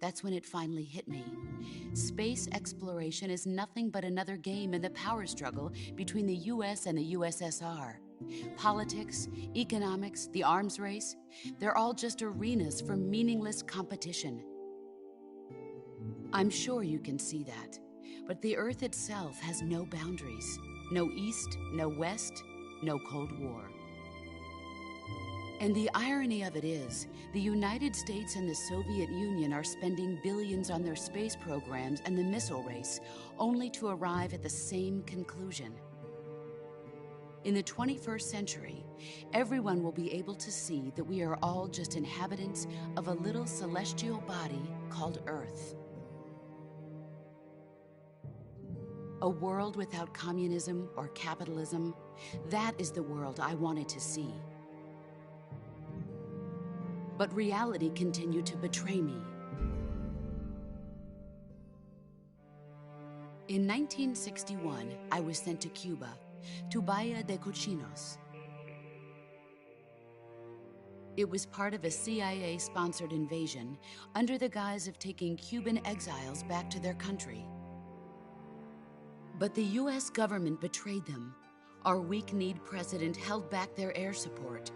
That's when it finally hit me. Space exploration is nothing but another game in the power struggle between the US and the USSR. Politics, economics, the arms race, they're all just arenas for meaningless competition. I'm sure you can see that, but the Earth itself has no boundaries. No East, no West, no Cold War. And the irony of it is, the United States and the Soviet Union are spending billions on their space programs and the missile race, only to arrive at the same conclusion. In the 21st century, everyone will be able to see that we are all just inhabitants of a little celestial body called Earth. A world without communism or capitalism, that is the world I wanted to see. But reality continued to betray me. In 1961, I was sent to Cuba, to Bahia de Cochinos. It was part of a CIA-sponsored invasion under the guise of taking Cuban exiles back to their country. But the US government betrayed them. Our weak-kneed president held back their air support.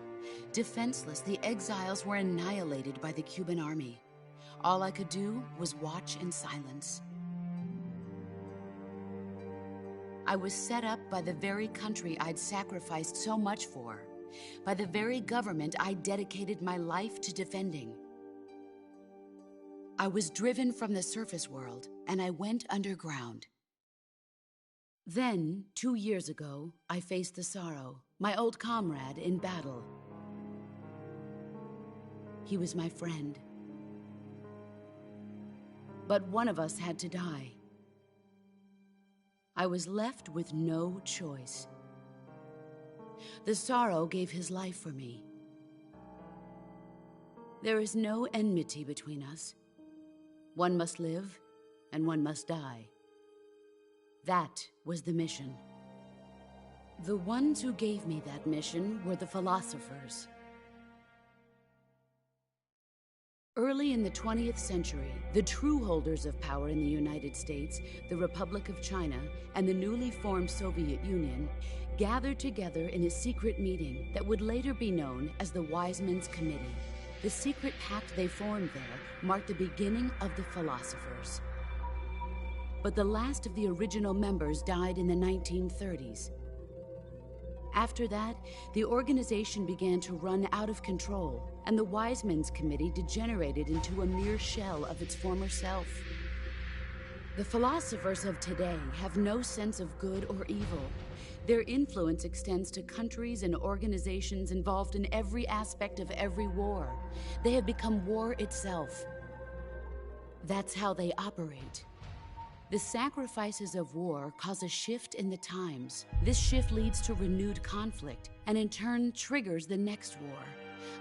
Defenseless, the exiles were annihilated by the Cuban army. All I could do was watch in silence. I was set up by the very country I'd sacrificed so much for, by the very government I dedicated my life to defending. I was driven from the surface world, and I went underground. Then, 2 years ago, I faced the Sorrow, my old comrade in battle. He was my friend. But one of us had to die. I was left with no choice. The Sorrow gave his life for me. There is no enmity between us. One must live, and one must die. That was the mission. The ones who gave me that mission were the philosophers. Early in the 20th century, the true holders of power in the United States, the Republic of China, and the newly formed Soviet Union gathered together in a secret meeting that would later be known as the Wiseman's Committee. The secret pact they formed there marked the beginning of the philosophers. But the last of the original members died in the 1930s. After that, the organization began to run out of control, and the Wiseman's Committee degenerated into a mere shell of its former self. The philosophers of today have no sense of good or evil. Their influence extends to countries and organizations involved in every aspect of every war. They have become war itself. That's how they operate. The sacrifices of war cause a shift in the times. This shift leads to renewed conflict, and in turn triggers the next war.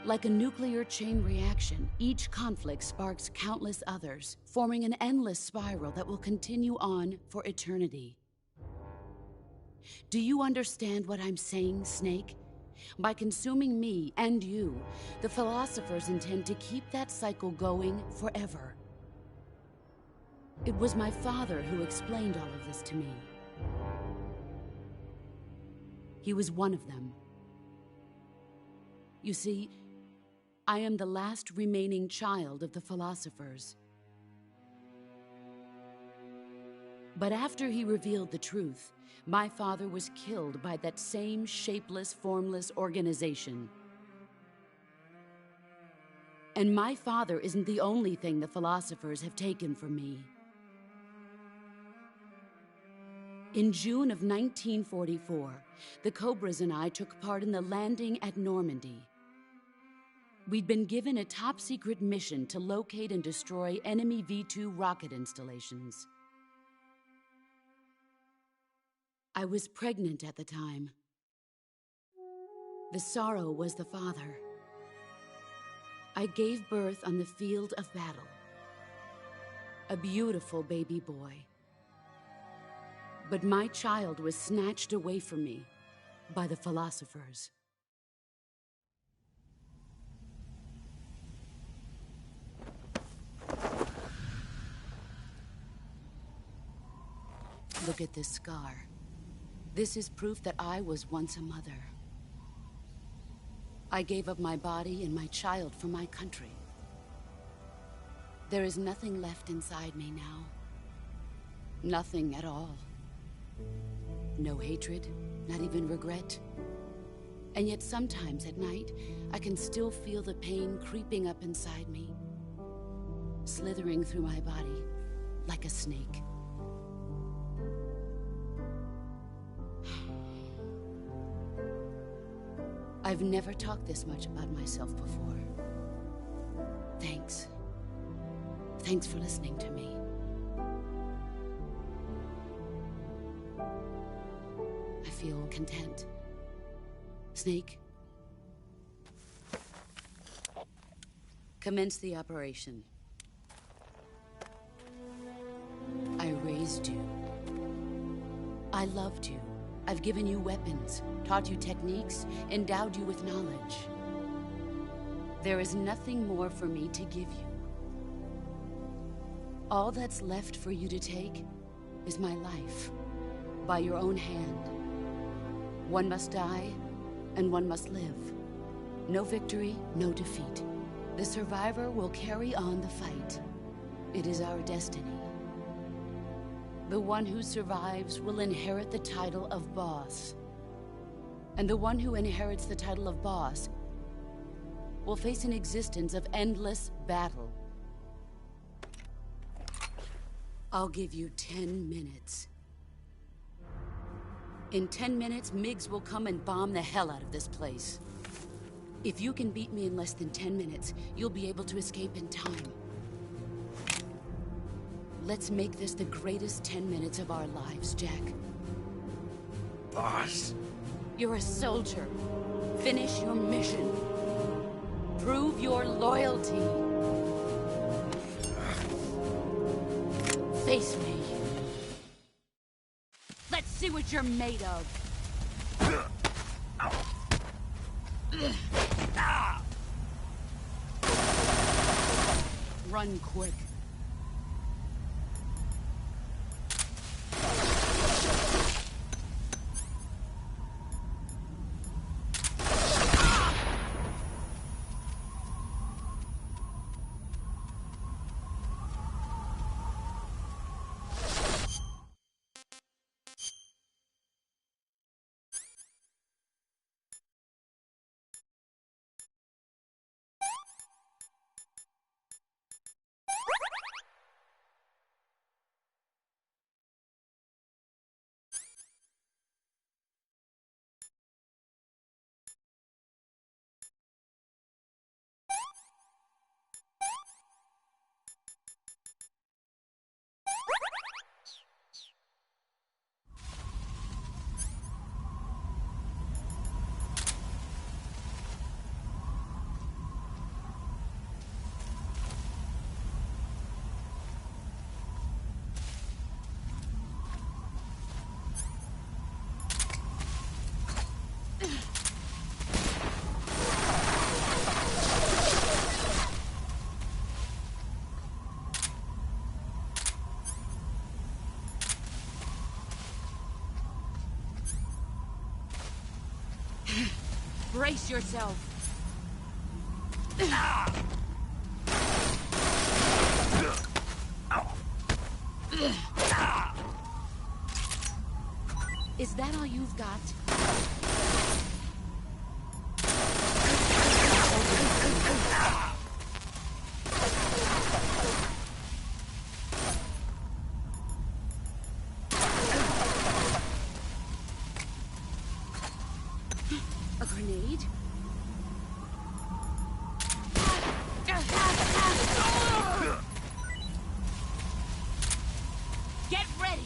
Like a nuclear chain reaction, each conflict sparks countless others, forming an endless spiral that will continue on for eternity. Do you understand what I'm saying, Snake? By consuming me and you, the philosophers intend to keep that cycle going forever. It was my father who explained all of this to me. He was one of them. You see, I am the last remaining child of the philosophers. But after he revealed the truth, my father was killed by that same shapeless, formless organization. And my father isn't the only thing the philosophers have taken from me. In June of 1944, the Cobras and I took part in the landing at Normandy. We'd been given a top-secret mission to locate and destroy enemy V-2 rocket installations. I was pregnant at the time. The sorrow was the father. I gave birth on the field of battle. A beautiful baby boy. But my child was snatched away from me by the philosophers. Look at this scar. This is proof that I was once a mother. I gave up my body and my child for my country. There is nothing left inside me now. Nothing at all. No hatred, not even regret. And yet sometimes at night, I can still feel the pain creeping up inside me, slithering through my body like a snake. I've never talked this much about myself before. Thanks. Thanks for listening to me. I feel content. Snake, commence the operation. I raised you. I loved you. I've given you weapons, taught you techniques, endowed you with knowledge. There is nothing more for me to give you. All that's left for you to take is my life, by your own hand. One must die, and one must live. No victory, no defeat. The survivor will carry on the fight. It is our destiny. The one who survives will inherit the title of boss. And the one who inherits the title of boss will face an existence of endless battle. I'll give you 10 minutes. In 10 minutes, MiGs will come and bomb the hell out of this place. If you can beat me in less than 10 minutes, you'll be able to escape in time. Let's make this the greatest 10 minutes of our lives, Jack. Boss? You're a soldier. Finish your mission. Prove your loyalty. Face me. Let's see what you're made of. Run quick. Brace yourself. Is that all you've got? A grenade? Get ready!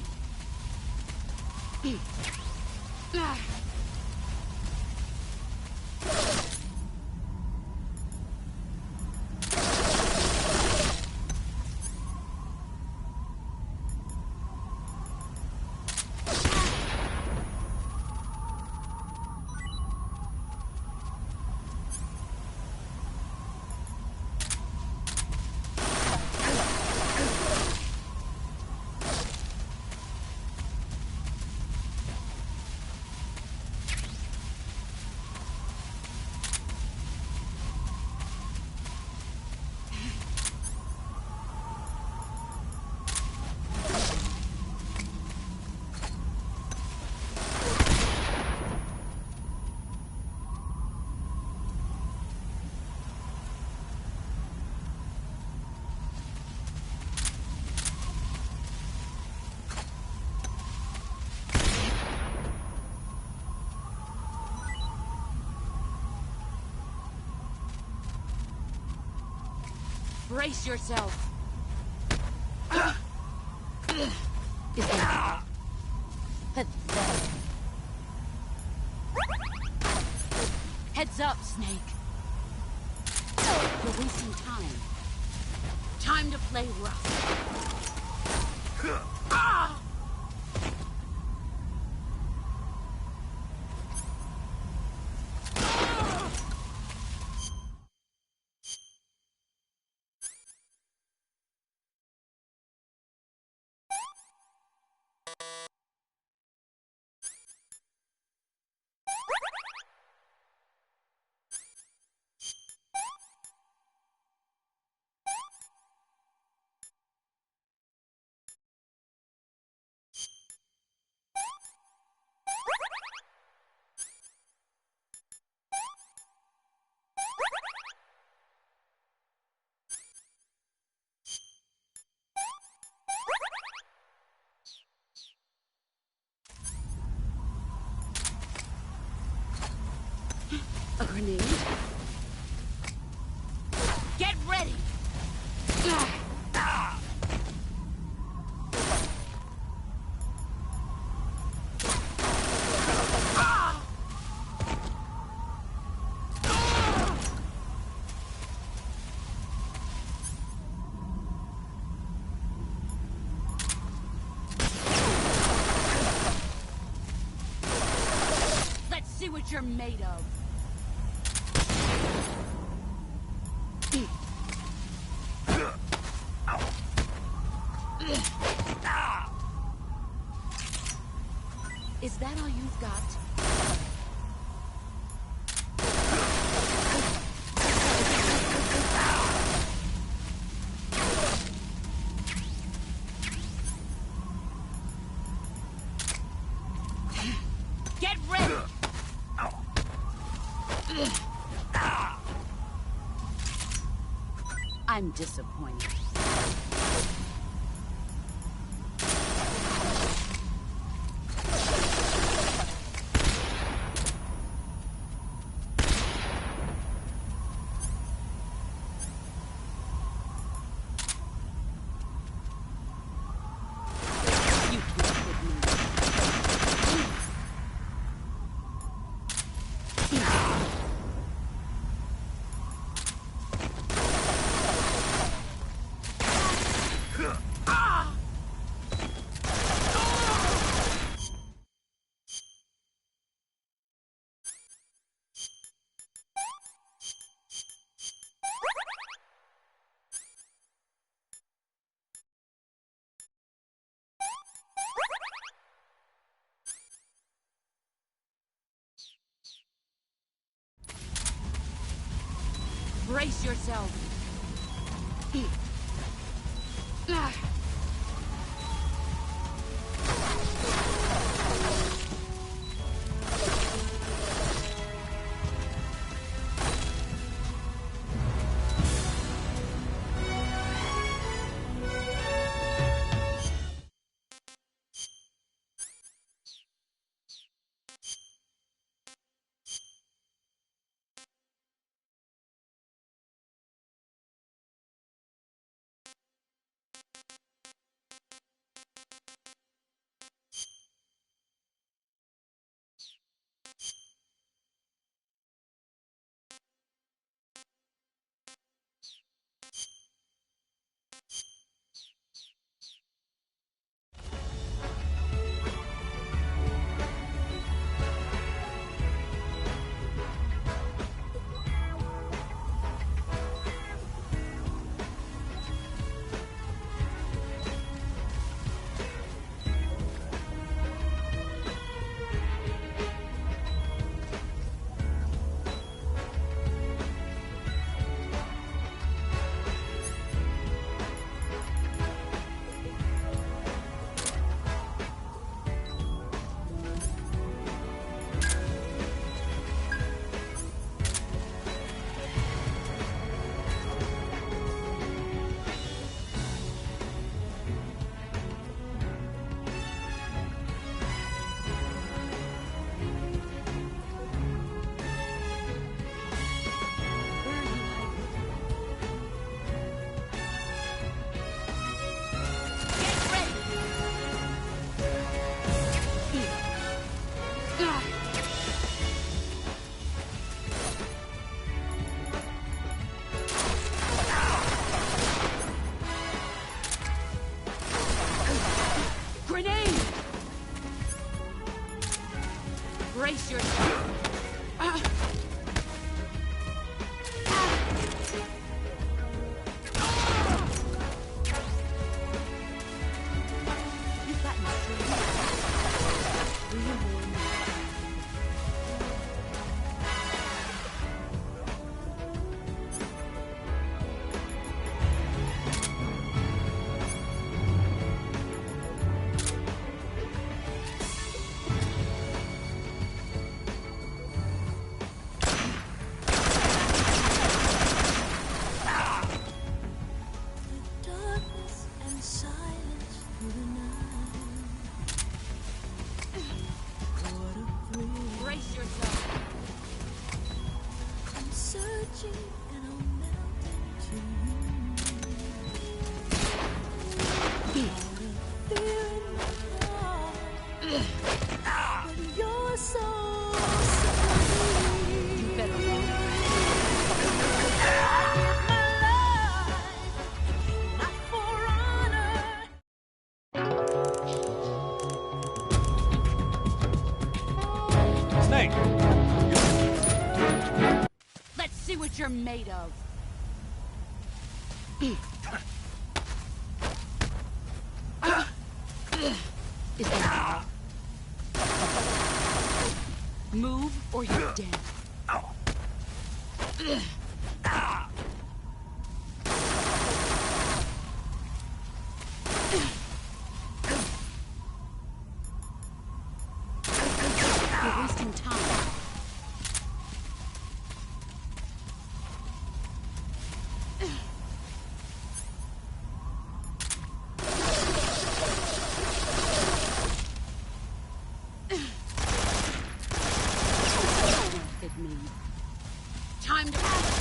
Brace yourself. Is that... Heads up, Snake. You're wasting time. Time to play rough. A grenade? Get ready! Let's see what you're made of. Is that all you've got? Get ready! I'm disappointed. Brace yourself. Brace yourself. You've gotten Let's see what you're made of. Is that move or you're dead. You're wasting time. Time to act.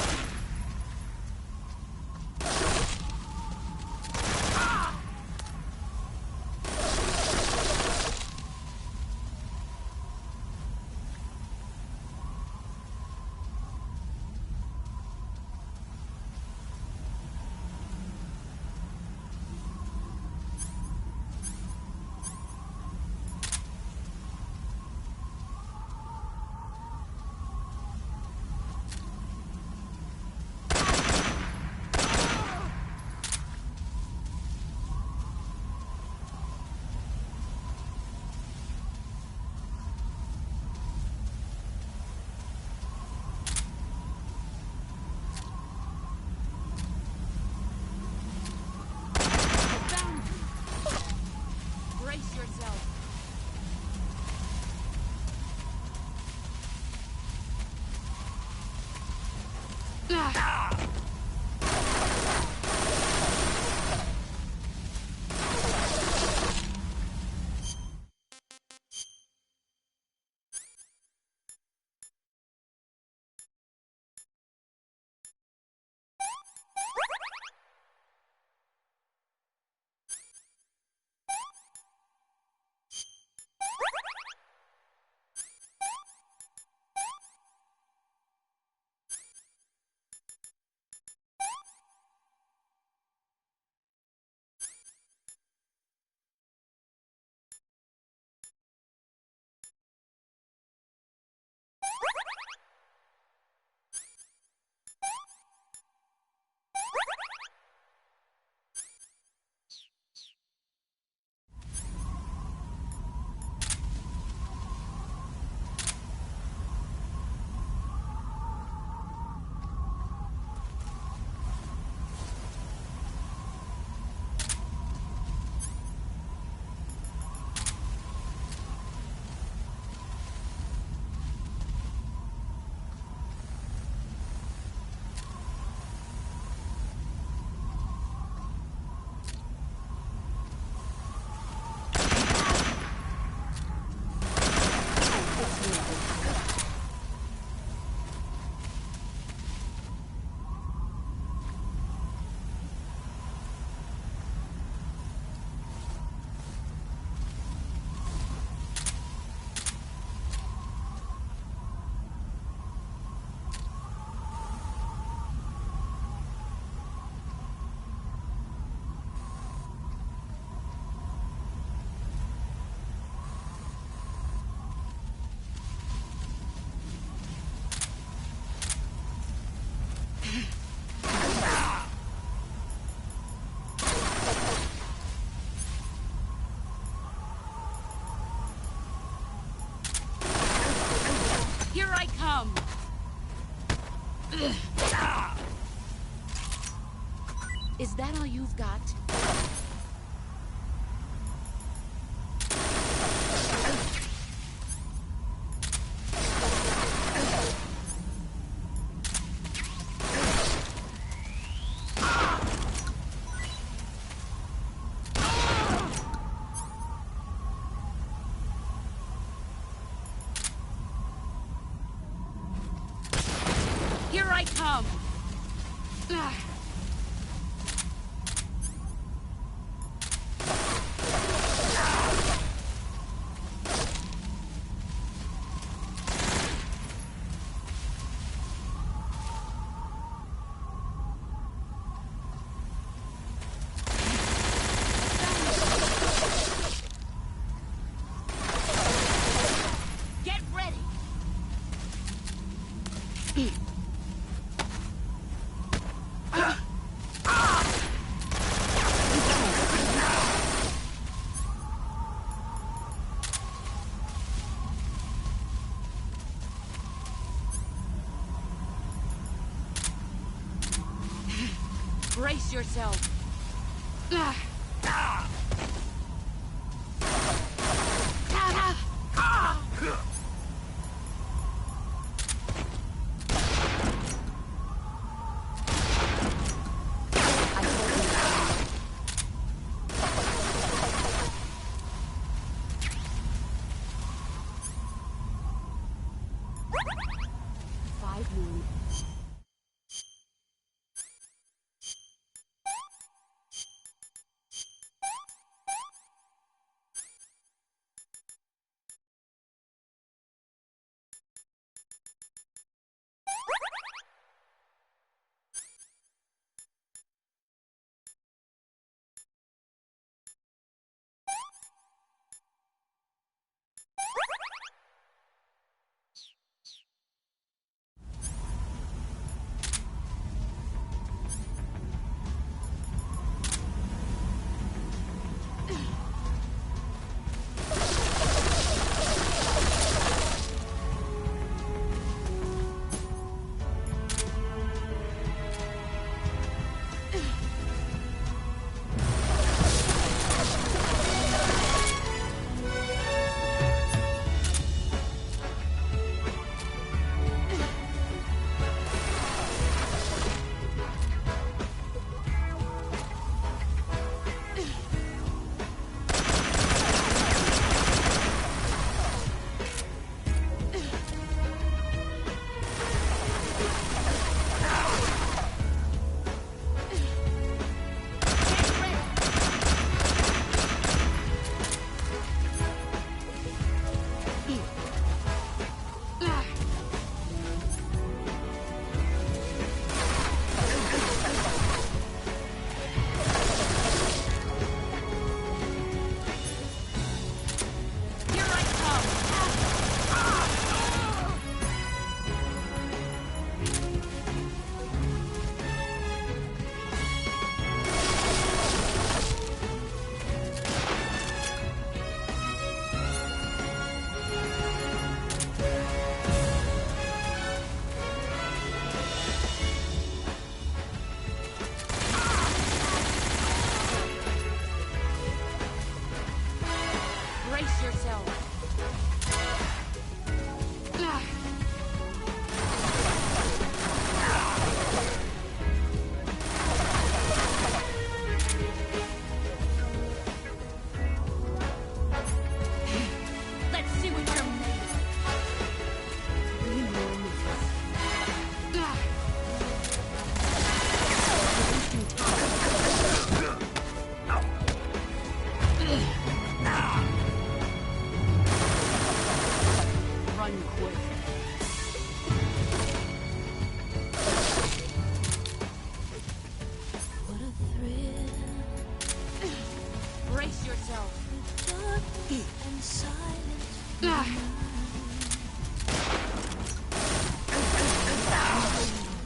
Is that all you've got? Here I come! Get ready! Brace yourself.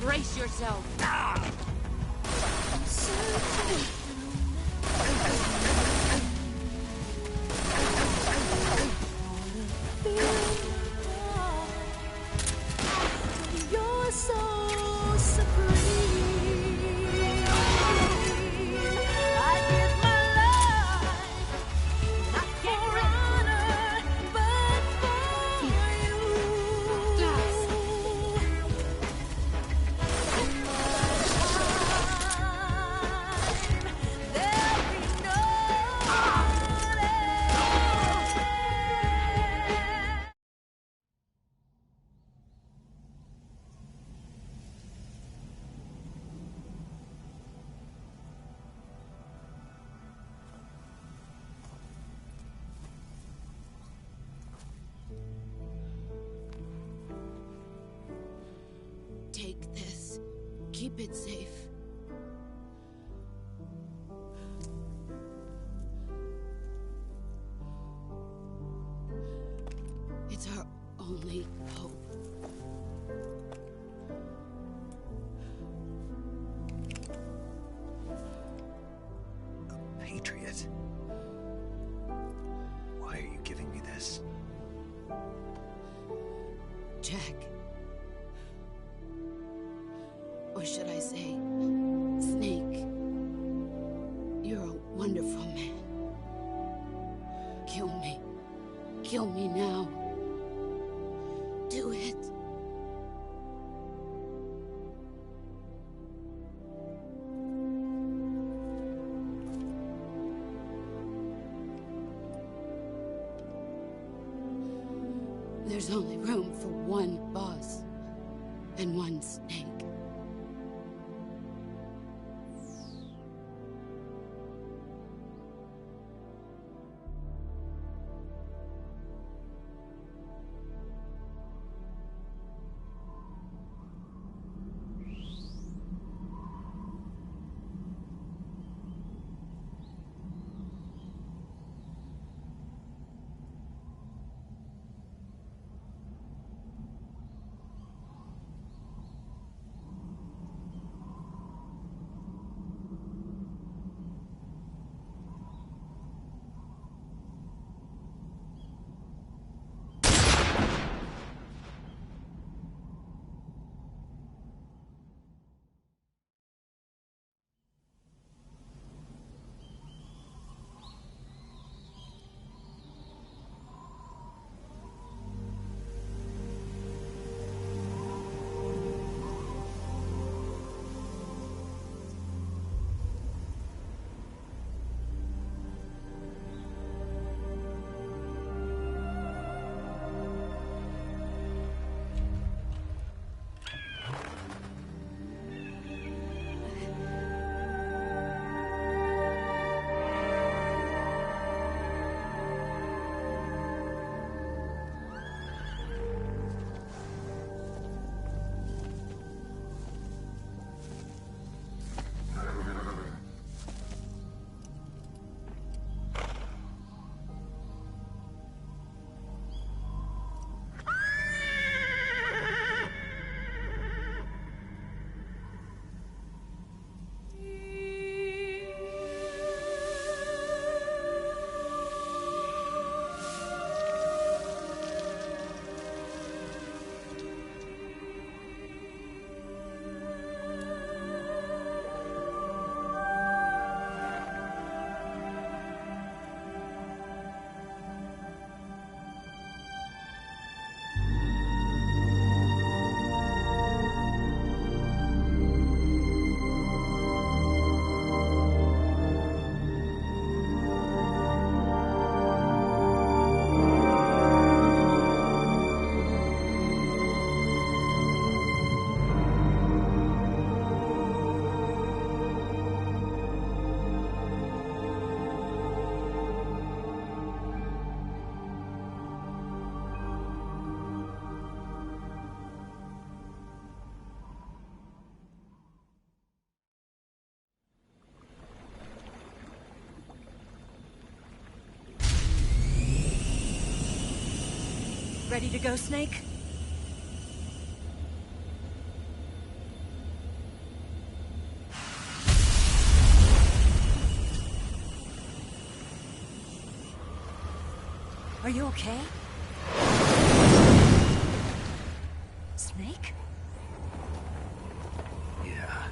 Brace yourself. Your soul. only hope. A patriot? Why are you giving me this? Jack. Or should I say, Snake. You're a wonderful man. Kill me. Kill me now. Do it. There's only room for one boss and one Snake. Ready to go, Snake? Are you okay? Snake? Yeah.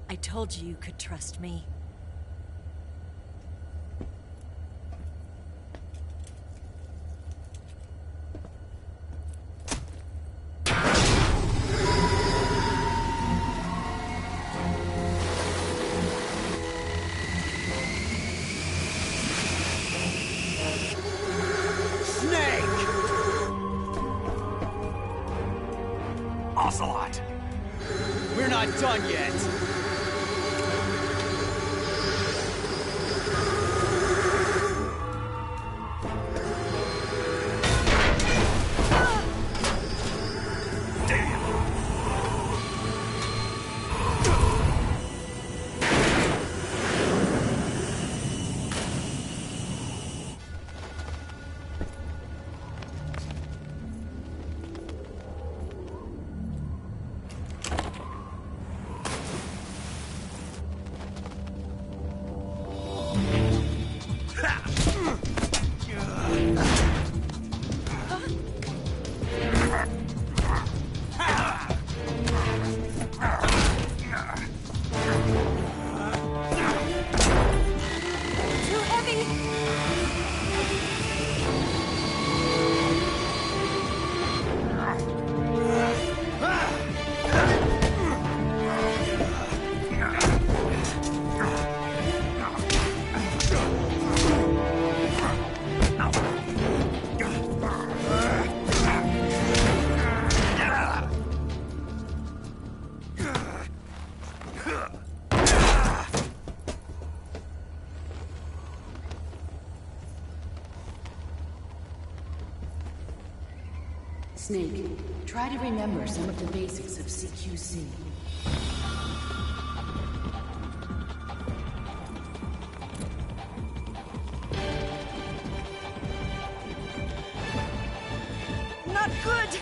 I told you you could trust me. Ocelot! We're not done yet! Snake, try to remember some of the basics of CQC. Not good!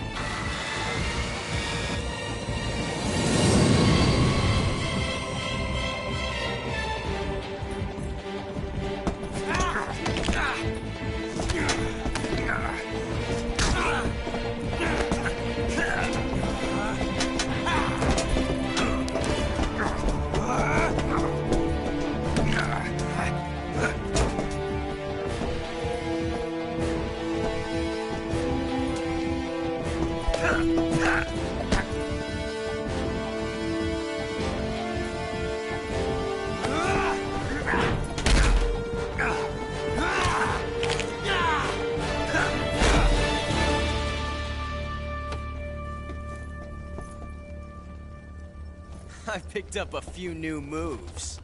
I picked up a few new moves.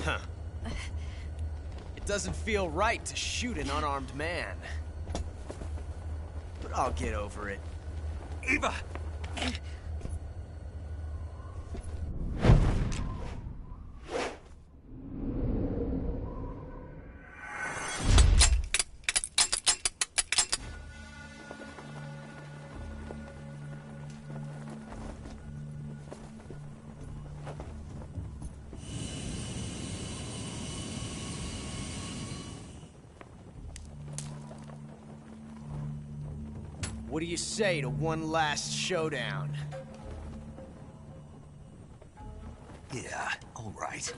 Huh. It doesn't feel right to shoot an unarmed man. But I'll get over it. Eva! What do you say to one last showdown? Yeah, all right.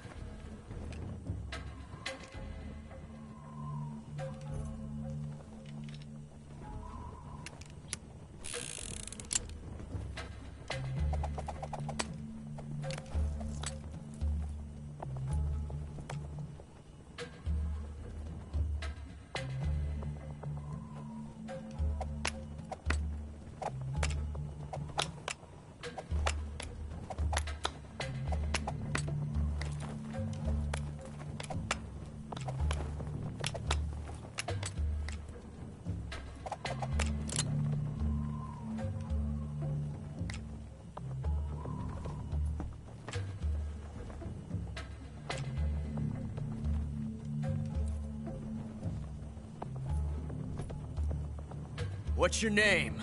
What's your name?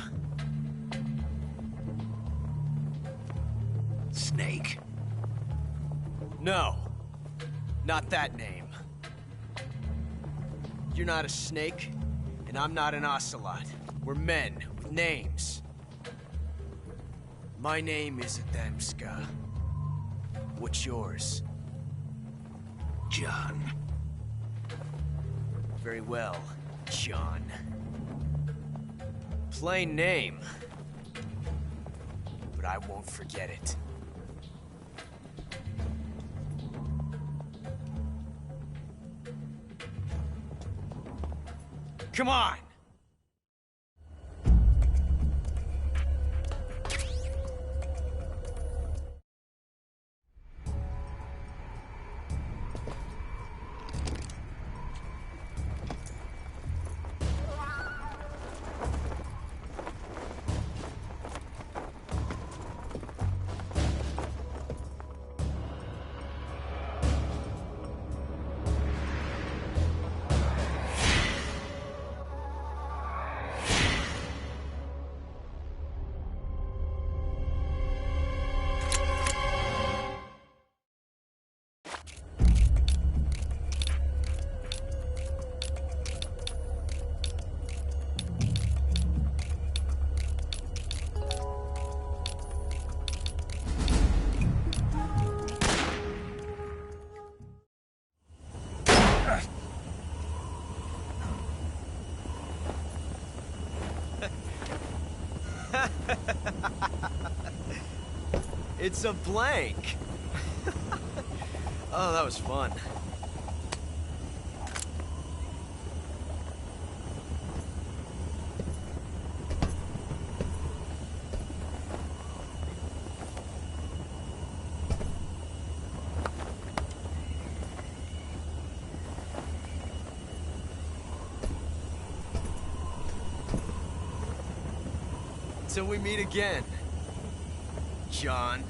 Snake. No. Not that name. You're not a snake, and I'm not an ocelot. We're men with names. My name is Adamska. What's yours? John. Very well, John. Plain name. But I won't forget it. Come on! It's a blank. Oh, that was fun. Till we meet again, John.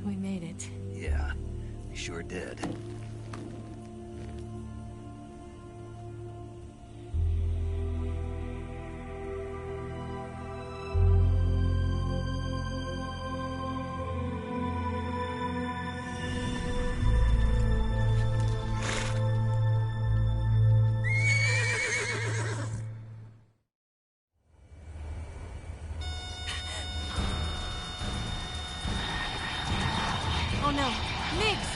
We made it. Yeah, we sure did. Oh no, Migs!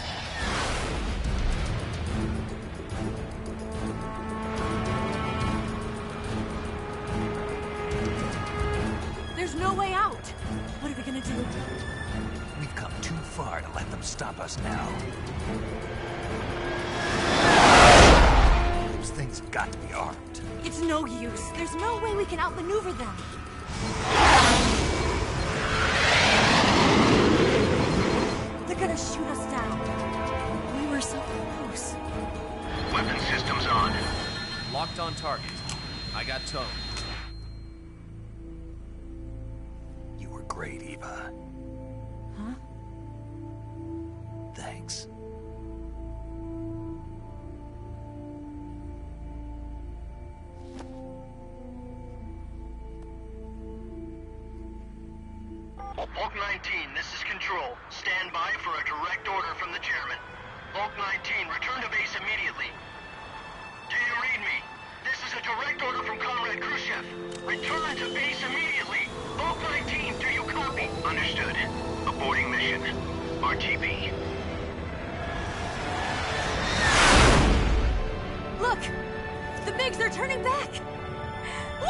There's no way out! What are we gonna do? We've come too far to let them stop us now. Those things have got to be armed. It's no use. There's no way we can outmaneuver them. They're gonna shoot us down. We were so close. Weapon systems on. Locked on target. I got towed. You were great, Eva. Huh? Thanks. Hulk 19, this is Control. Stand by for a direct order from the chairman. Hulk 19, return to base immediately. Do you read me? This is a direct order from Comrade Khrushchev. Return to base immediately. Hulk 19, do you copy? Understood. Aborting mission. RTB. Look! The Migs are turning back! Woo!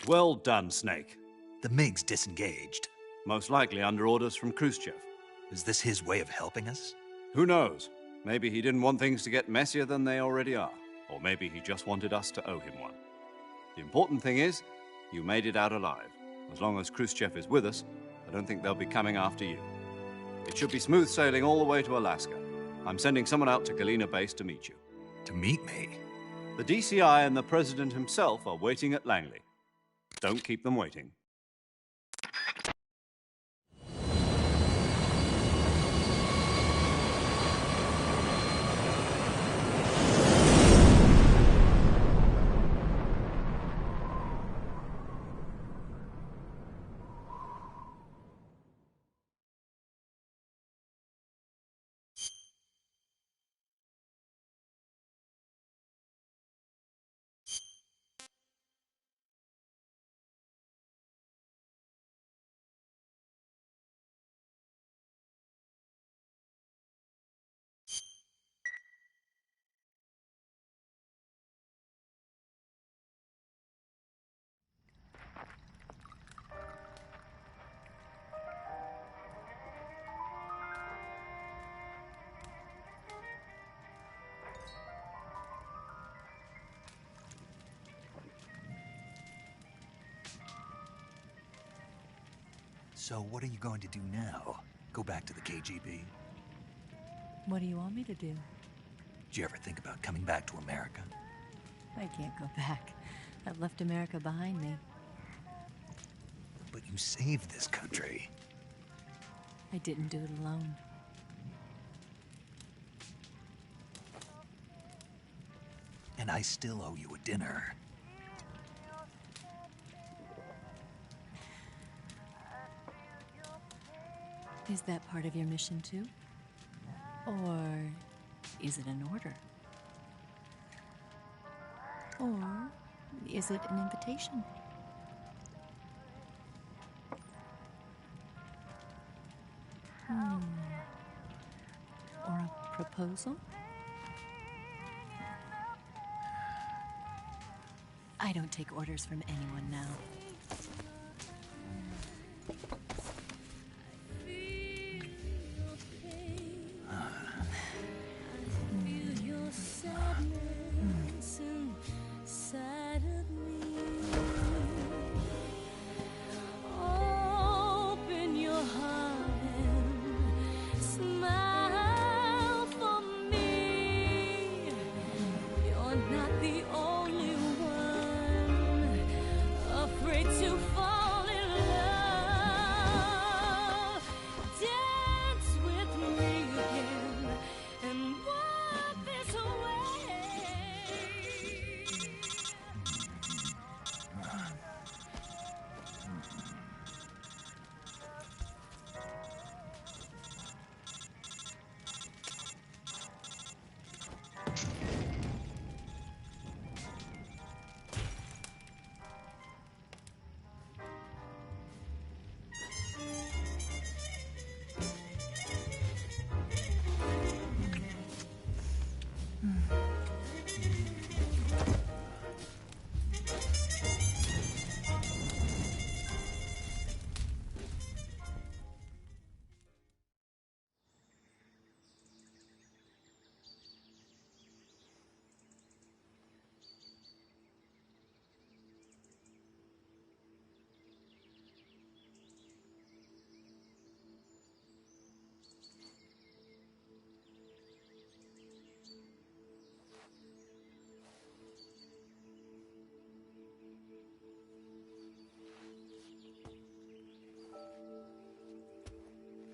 Well done, Snake. The MiGs disengaged. Most likely under orders from Khrushchev. Is this his way of helping us? Who knows? Maybe he didn't want things to get messier than they already are. Or maybe he just wanted us to owe him one. The important thing is, you made it out alive. As long as Khrushchev is with us, I don't think they'll be coming after you. It should be smooth sailing all the way to Alaska. I'm sending someone out to Galena Base to meet you. To meet me? The DCI and the President himself are waiting at Langley. Don't keep them waiting. So what are you going to do now? Go back to the KGB? What do you want me to do? Did you ever think about coming back to America? I can't go back. I've left America behind me. But you saved this country. I didn't do it alone. And I still owe you a dinner. Is that part of your mission too? Or is it an order? Or is it an invitation? Or a proposal? I don't take orders from anyone now.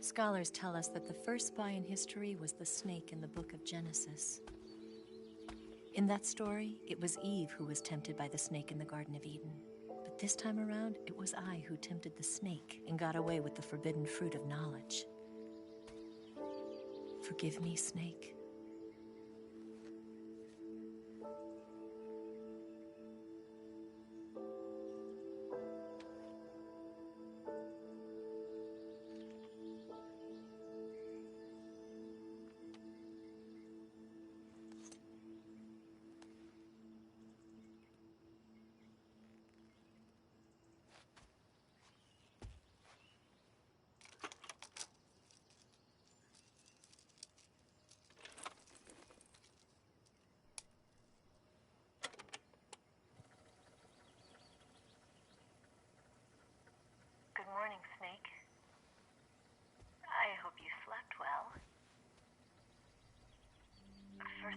Scholars tell us that the first spy in history was the snake in the book of Genesis. In that story, it was Eve who was tempted by the snake in the Garden of Eden. But this time around, it was I who tempted the snake and got away with the forbidden fruit of knowledge. Forgive me, Snake.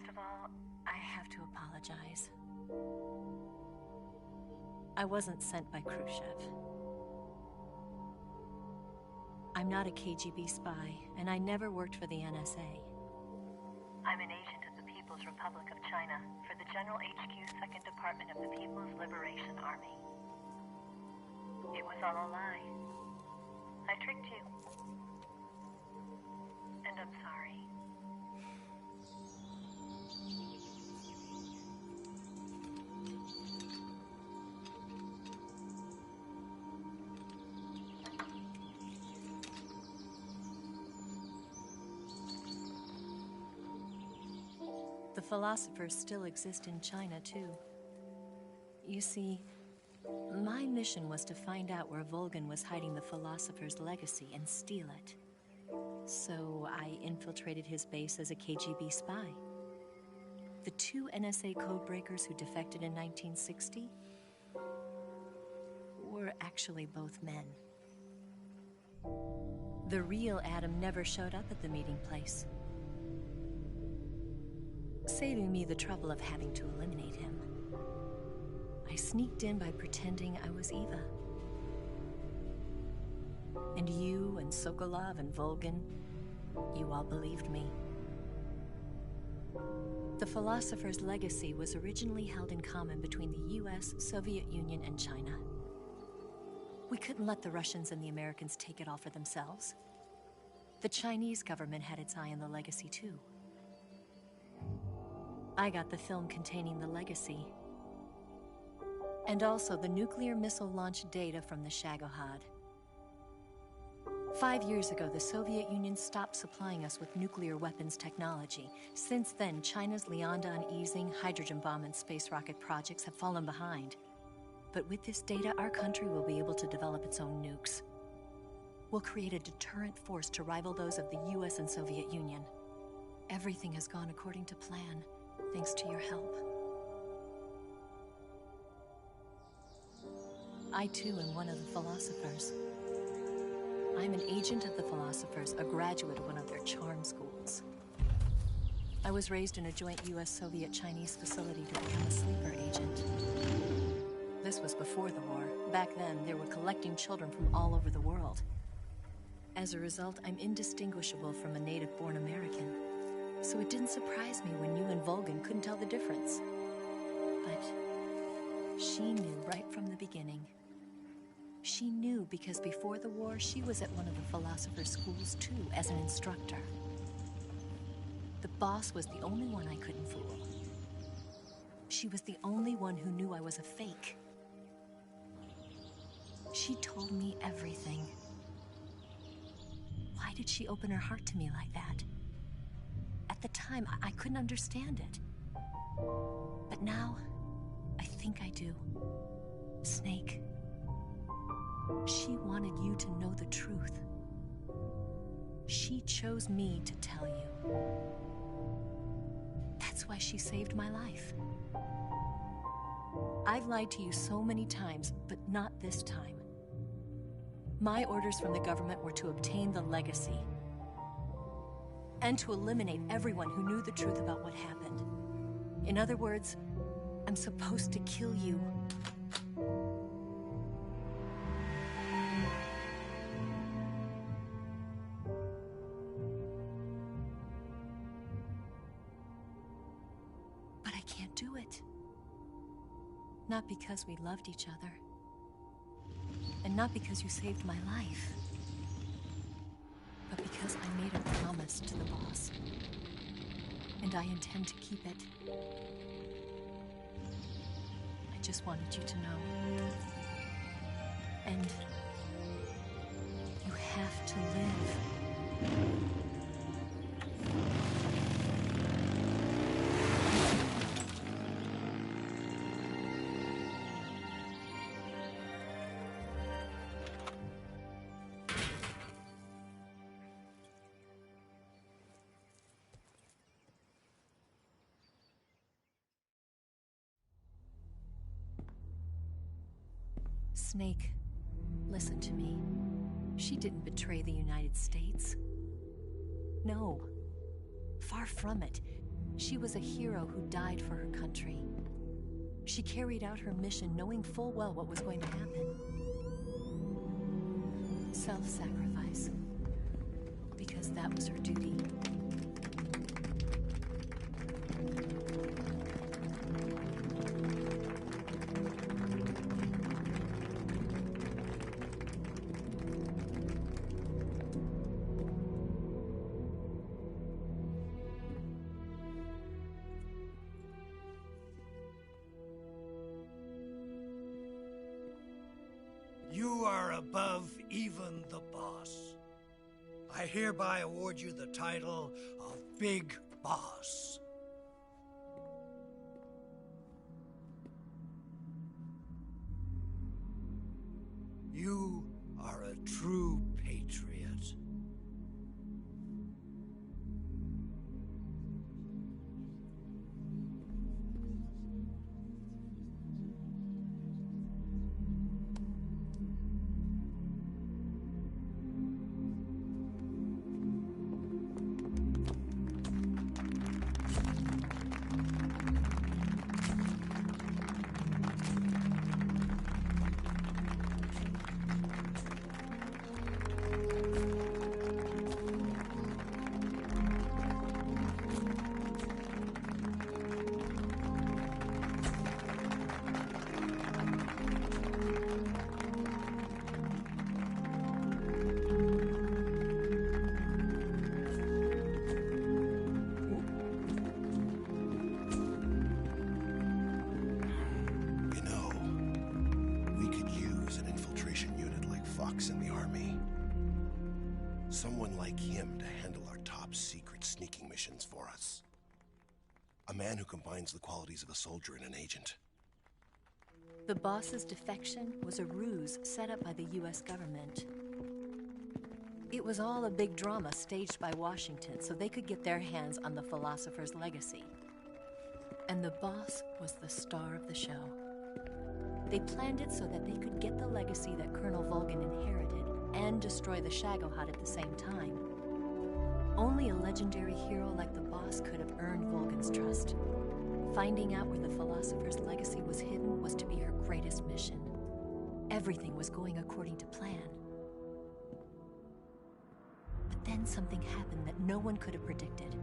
First of all, I have to apologize. I wasn't sent by Khrushchev. I'm not a KGB spy, and I never worked for the NSA. I'm an agent of the People's Republic of China for the General HQ 2nd Department of the People's Liberation Army. It was all a lie. I tricked you. And I'm sorry. The philosophers still exist in China, too. You see, my mission was to find out where Volgin was hiding the philosopher's legacy and steal it. So I infiltrated his base as a KGB spy. The 2 NSA codebreakers who defected in 1960 were actually both men. The real Adam never showed up at the meeting place, saving me the trouble of having to eliminate him. I sneaked in by pretending I was Eva. And you and Sokolov and Volgin, you all believed me. The philosopher's legacy was originally held in common between the US, Soviet Union, and China. We couldn't let the Russians and the Americans take it all for themselves. The Chinese government had its eye on the legacy, too. I got the film containing the legacy, and also the nuclear missile launch data from the Shagohod. 5 years ago, the Soviet Union stopped supplying us with nuclear weapons technology. Since then, China's Liaodong easing, hydrogen bomb, and space rocket projects have fallen behind. But with this data, our country will be able to develop its own nukes. We'll create a deterrent force to rival those of the US and Soviet Union. Everything has gone according to plan, thanks to your help. I, too, am one of the philosophers. I'm an agent of the philosophers, a graduate of one of their charm schools. I was raised in a joint US-Soviet-Chinese facility to become a sleeper agent. This was before the war. Back then, they were collecting children from all over the world. As a result, I'm indistinguishable from a native-born American. So it didn't surprise me when you and Volgin couldn't tell the difference. But she knew right from the beginning. She knew because before the war, she was at one of the philosopher's schools too, as an instructor. The boss was the only one I couldn't fool. She was the only one who knew I was a fake. She told me everything. Why did she open her heart to me like that? At the time, I couldn't understand it. But now, I think I do. Snake. She wanted you to know the truth. She chose me to tell you. That's why she saved my life. I've lied to you so many times, but not this time. My orders from the government were to obtain the legacy and to eliminate everyone who knew the truth about what happened. In other words, I'm supposed to kill you. But I can't do it. Not because we loved each other. And not because you saved my life. But because I made a promise to the boss. And I intend to keep it. I just wanted you to know. And you have to live. Snake, listen to me. She didn't betray the United States. No, far from it. She was a hero who died for her country. She carried out her mission knowing full well what was going to happen. Self-sacrifice. Because that was her duty. You are above even the boss. I hereby award you the title of Big Boss. You are a true patriot. Someone like him to handle our top secret sneaking missions for us. A man who combines the qualities of a soldier and an agent. The boss's defection was a ruse set up by the US government. It was all a big drama staged by Washington so they could get their hands on the philosopher's legacy. And the boss was the star of the show. They planned it so that they could get the legacy that Colonel Volgin inherited and destroy the Shagohod at the same time. Only a legendary hero like the boss could have earned Volgin's trust. Finding out where the philosopher's legacy was hidden was to be her greatest mission. Everything was going according to plan. But then something happened that no one could have predicted.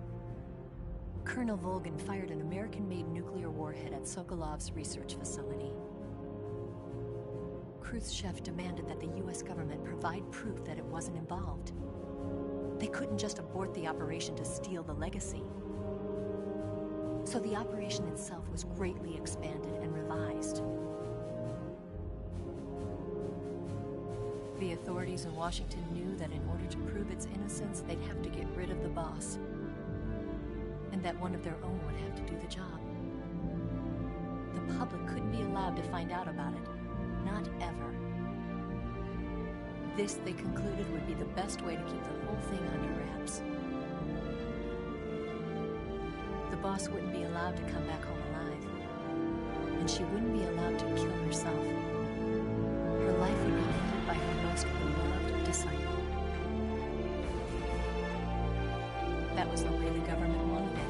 Colonel Volgin fired an American-made nuclear warhead at Sokolov's research facility. Khrushchev demanded that the US government provide proof that it wasn't involved. They couldn't just abort the operation to steal the legacy. So the operation itself was greatly expanded and revised. The authorities in Washington knew that in order to prove its innocence, they'd have to get rid of the boss, and that one of their own would have to do the job. The public couldn't be allowed to find out about it. Not ever. This, they concluded, would be the best way to keep the whole thing under wraps. The boss wouldn't be allowed to come back home alive, and she wouldn't be allowed to kill herself. Her life would be ended by her most beloved disciple. That was the way the government wanted it.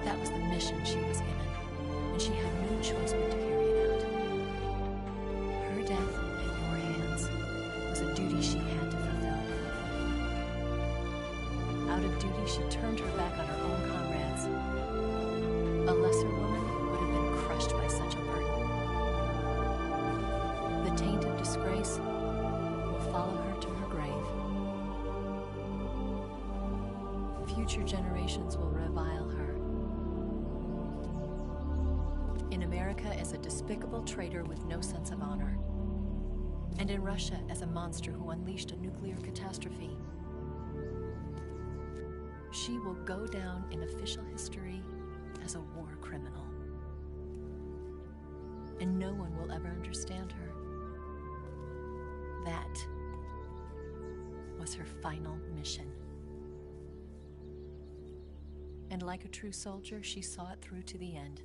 That was the mission she was given, and she had no choice but to carry it out. Her death at your hands was a duty she had to fulfill. Out of duty, she turned her back on her own comrades. A lesser woman would have been crushed by such a burden. The taint of disgrace will follow her to her grave. Future generations will revile her. In America as a despicable traitor with no sense of honor. And in Russia as a monster who unleashed a nuclear catastrophe. She will go down in official history as a war criminal. And no one will ever understand her. That was her final mission. And like a true soldier, she saw it through to the end.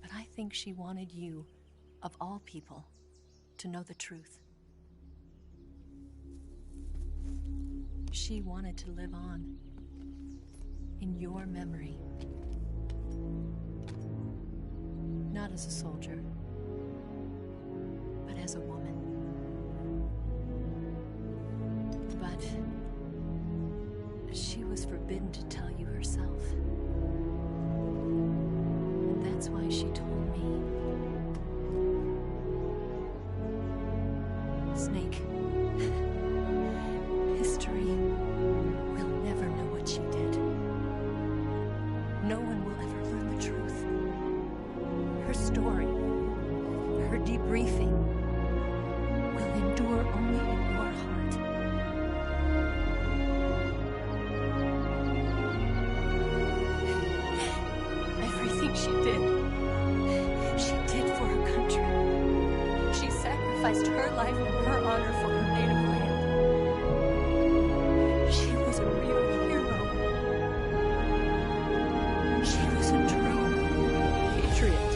But I think she wanted you, of all people, to know the truth. She wanted to live on. in your memory. Not as a soldier, but as a woman. But she was forbidden to tell you herself. And that's why she told me. Snake, history will never know what she did. No one will ever learn the truth. Her story, her debriefing, will endure only in your heart. Everything she did for her country. She sacrificed her life and her honor for her native land. She was a real hero. She was a true patriot.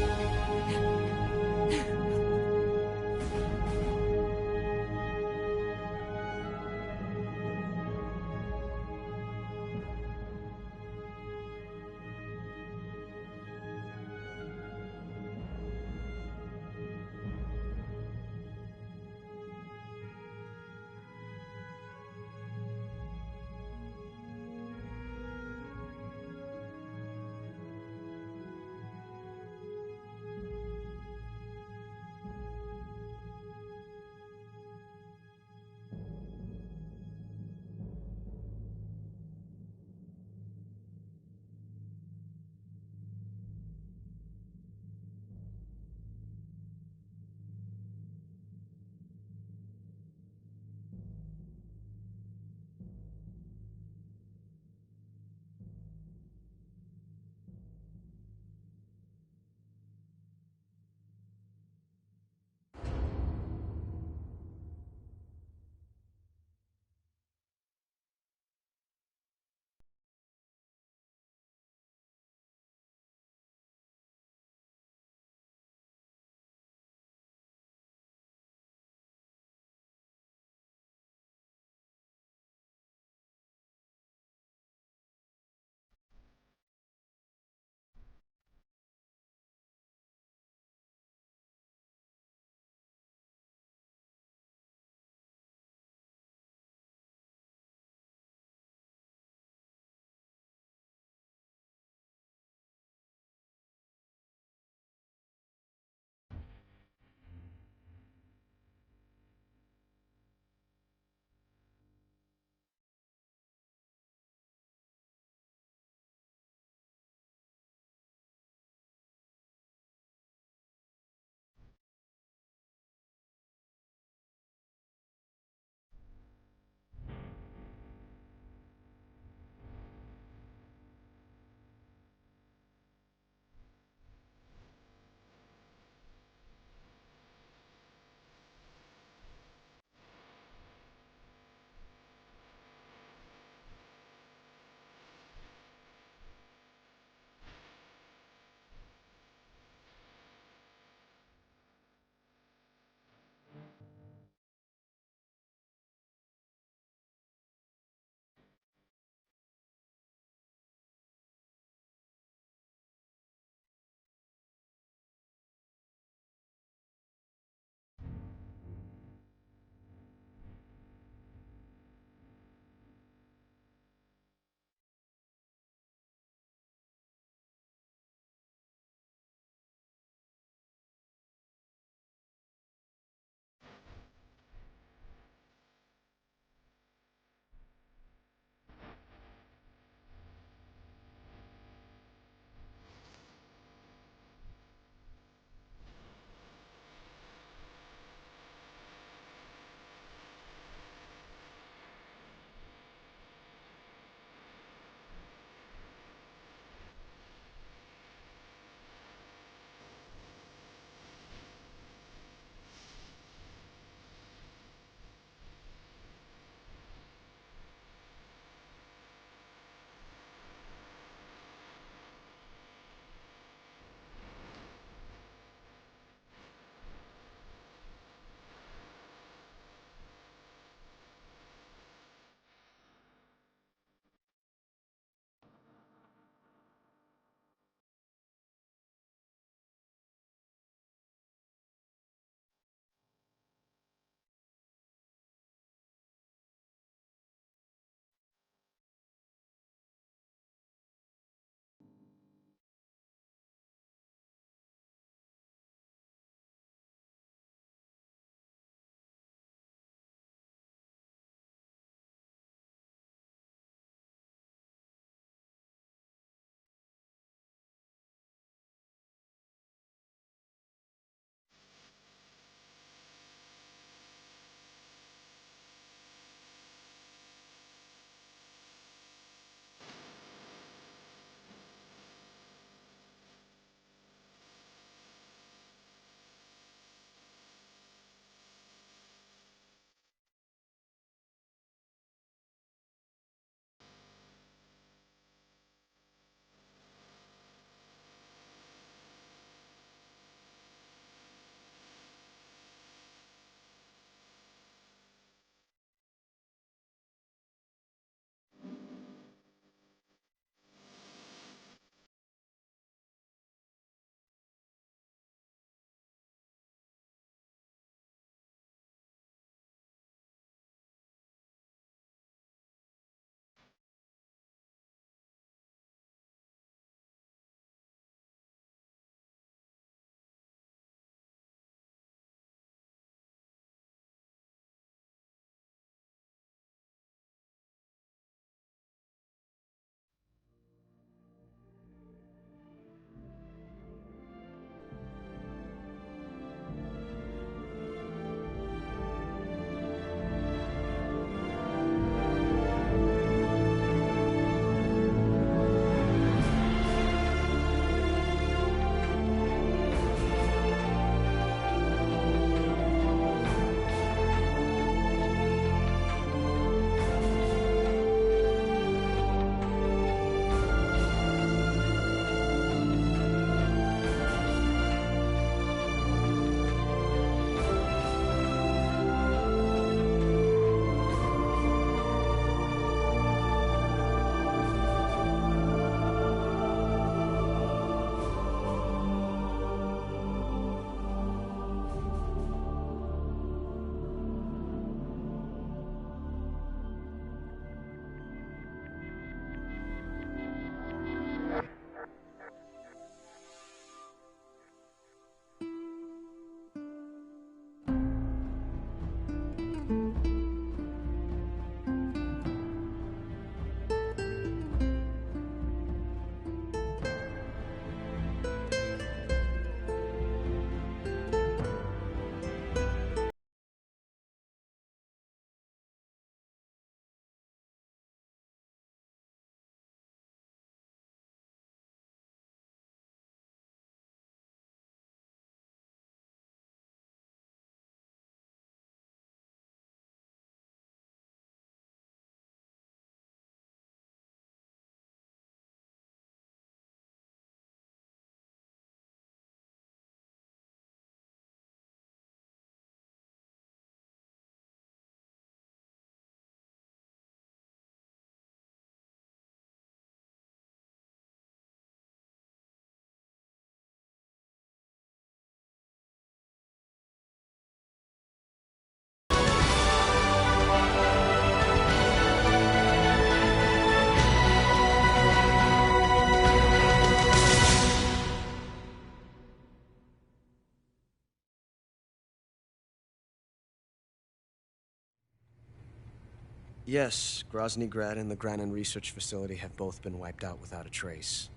Yes, Grozny Grad and the Granin Research Facility have both been wiped out without a trace.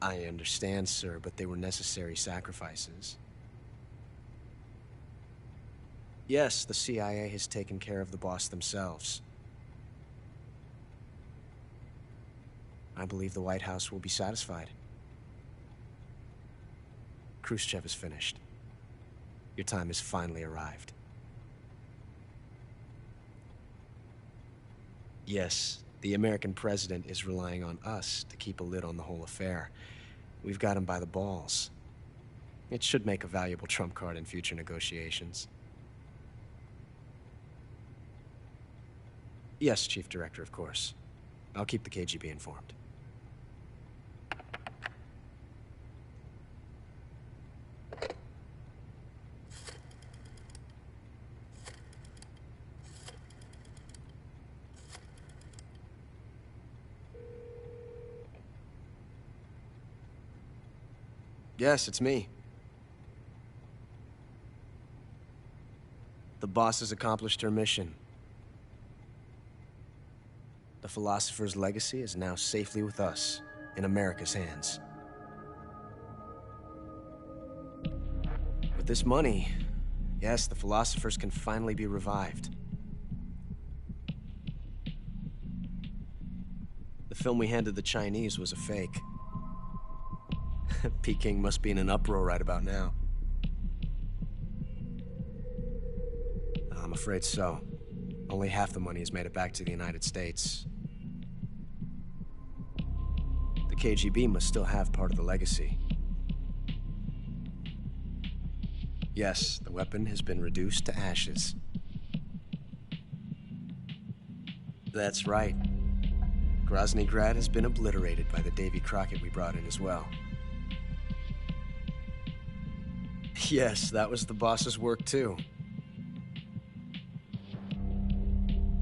I understand, sir, but they were necessary sacrifices. Yes, the CIA has taken care of the boss themselves. I believe the White House will be satisfied. Khrushchev is finished. Your time has finally arrived. Yes, the American president is relying on us to keep a lid on the whole affair. We've got him by the balls. It should make a valuable trump card in future negotiations. Yes, Chief Director, of course. I'll keep the KGB informed. Yes, it's me. The boss has accomplished her mission. The Philosopher's legacy is now safely with us, in America's hands. With this money, yes, the Philosophers can finally be revived. The film we handed the Chinese was a fake. Peking must be in an uproar right about now. I'm afraid so. Only half the money has made it back to the United States. The KGB must still have part of the legacy. Yes, the weapon has been reduced to ashes. That's right. Grozny Grad has been obliterated by the Davy Crockett we brought in as well. Yes, that was the boss's work too.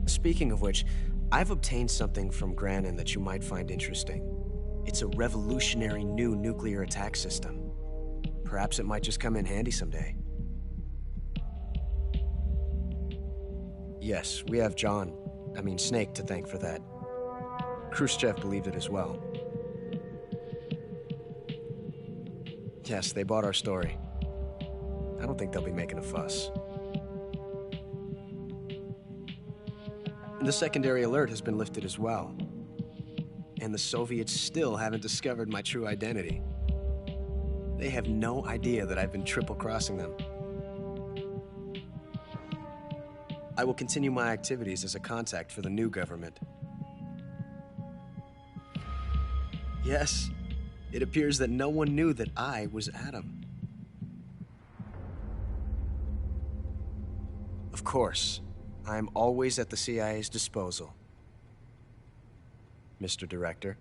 Speaking of which, I've obtained something from Granin that you might find interesting. It's a revolutionary new nuclear attack system. Perhaps it might just come in handy someday. Yes, we have Snake to thank for that. Khrushchev believed it as well. Yes, they bought our story. I don't think they'll be making a fuss. The secondary alert has been lifted as well. And the Soviets still haven't discovered my true identity. They have no idea that I've been triple-crossing them. I will continue my activities as a contact for the new government. Yes, it appears that no one knew that I was Adam. Of course, I am always at the CIA's disposal, Mr. Director.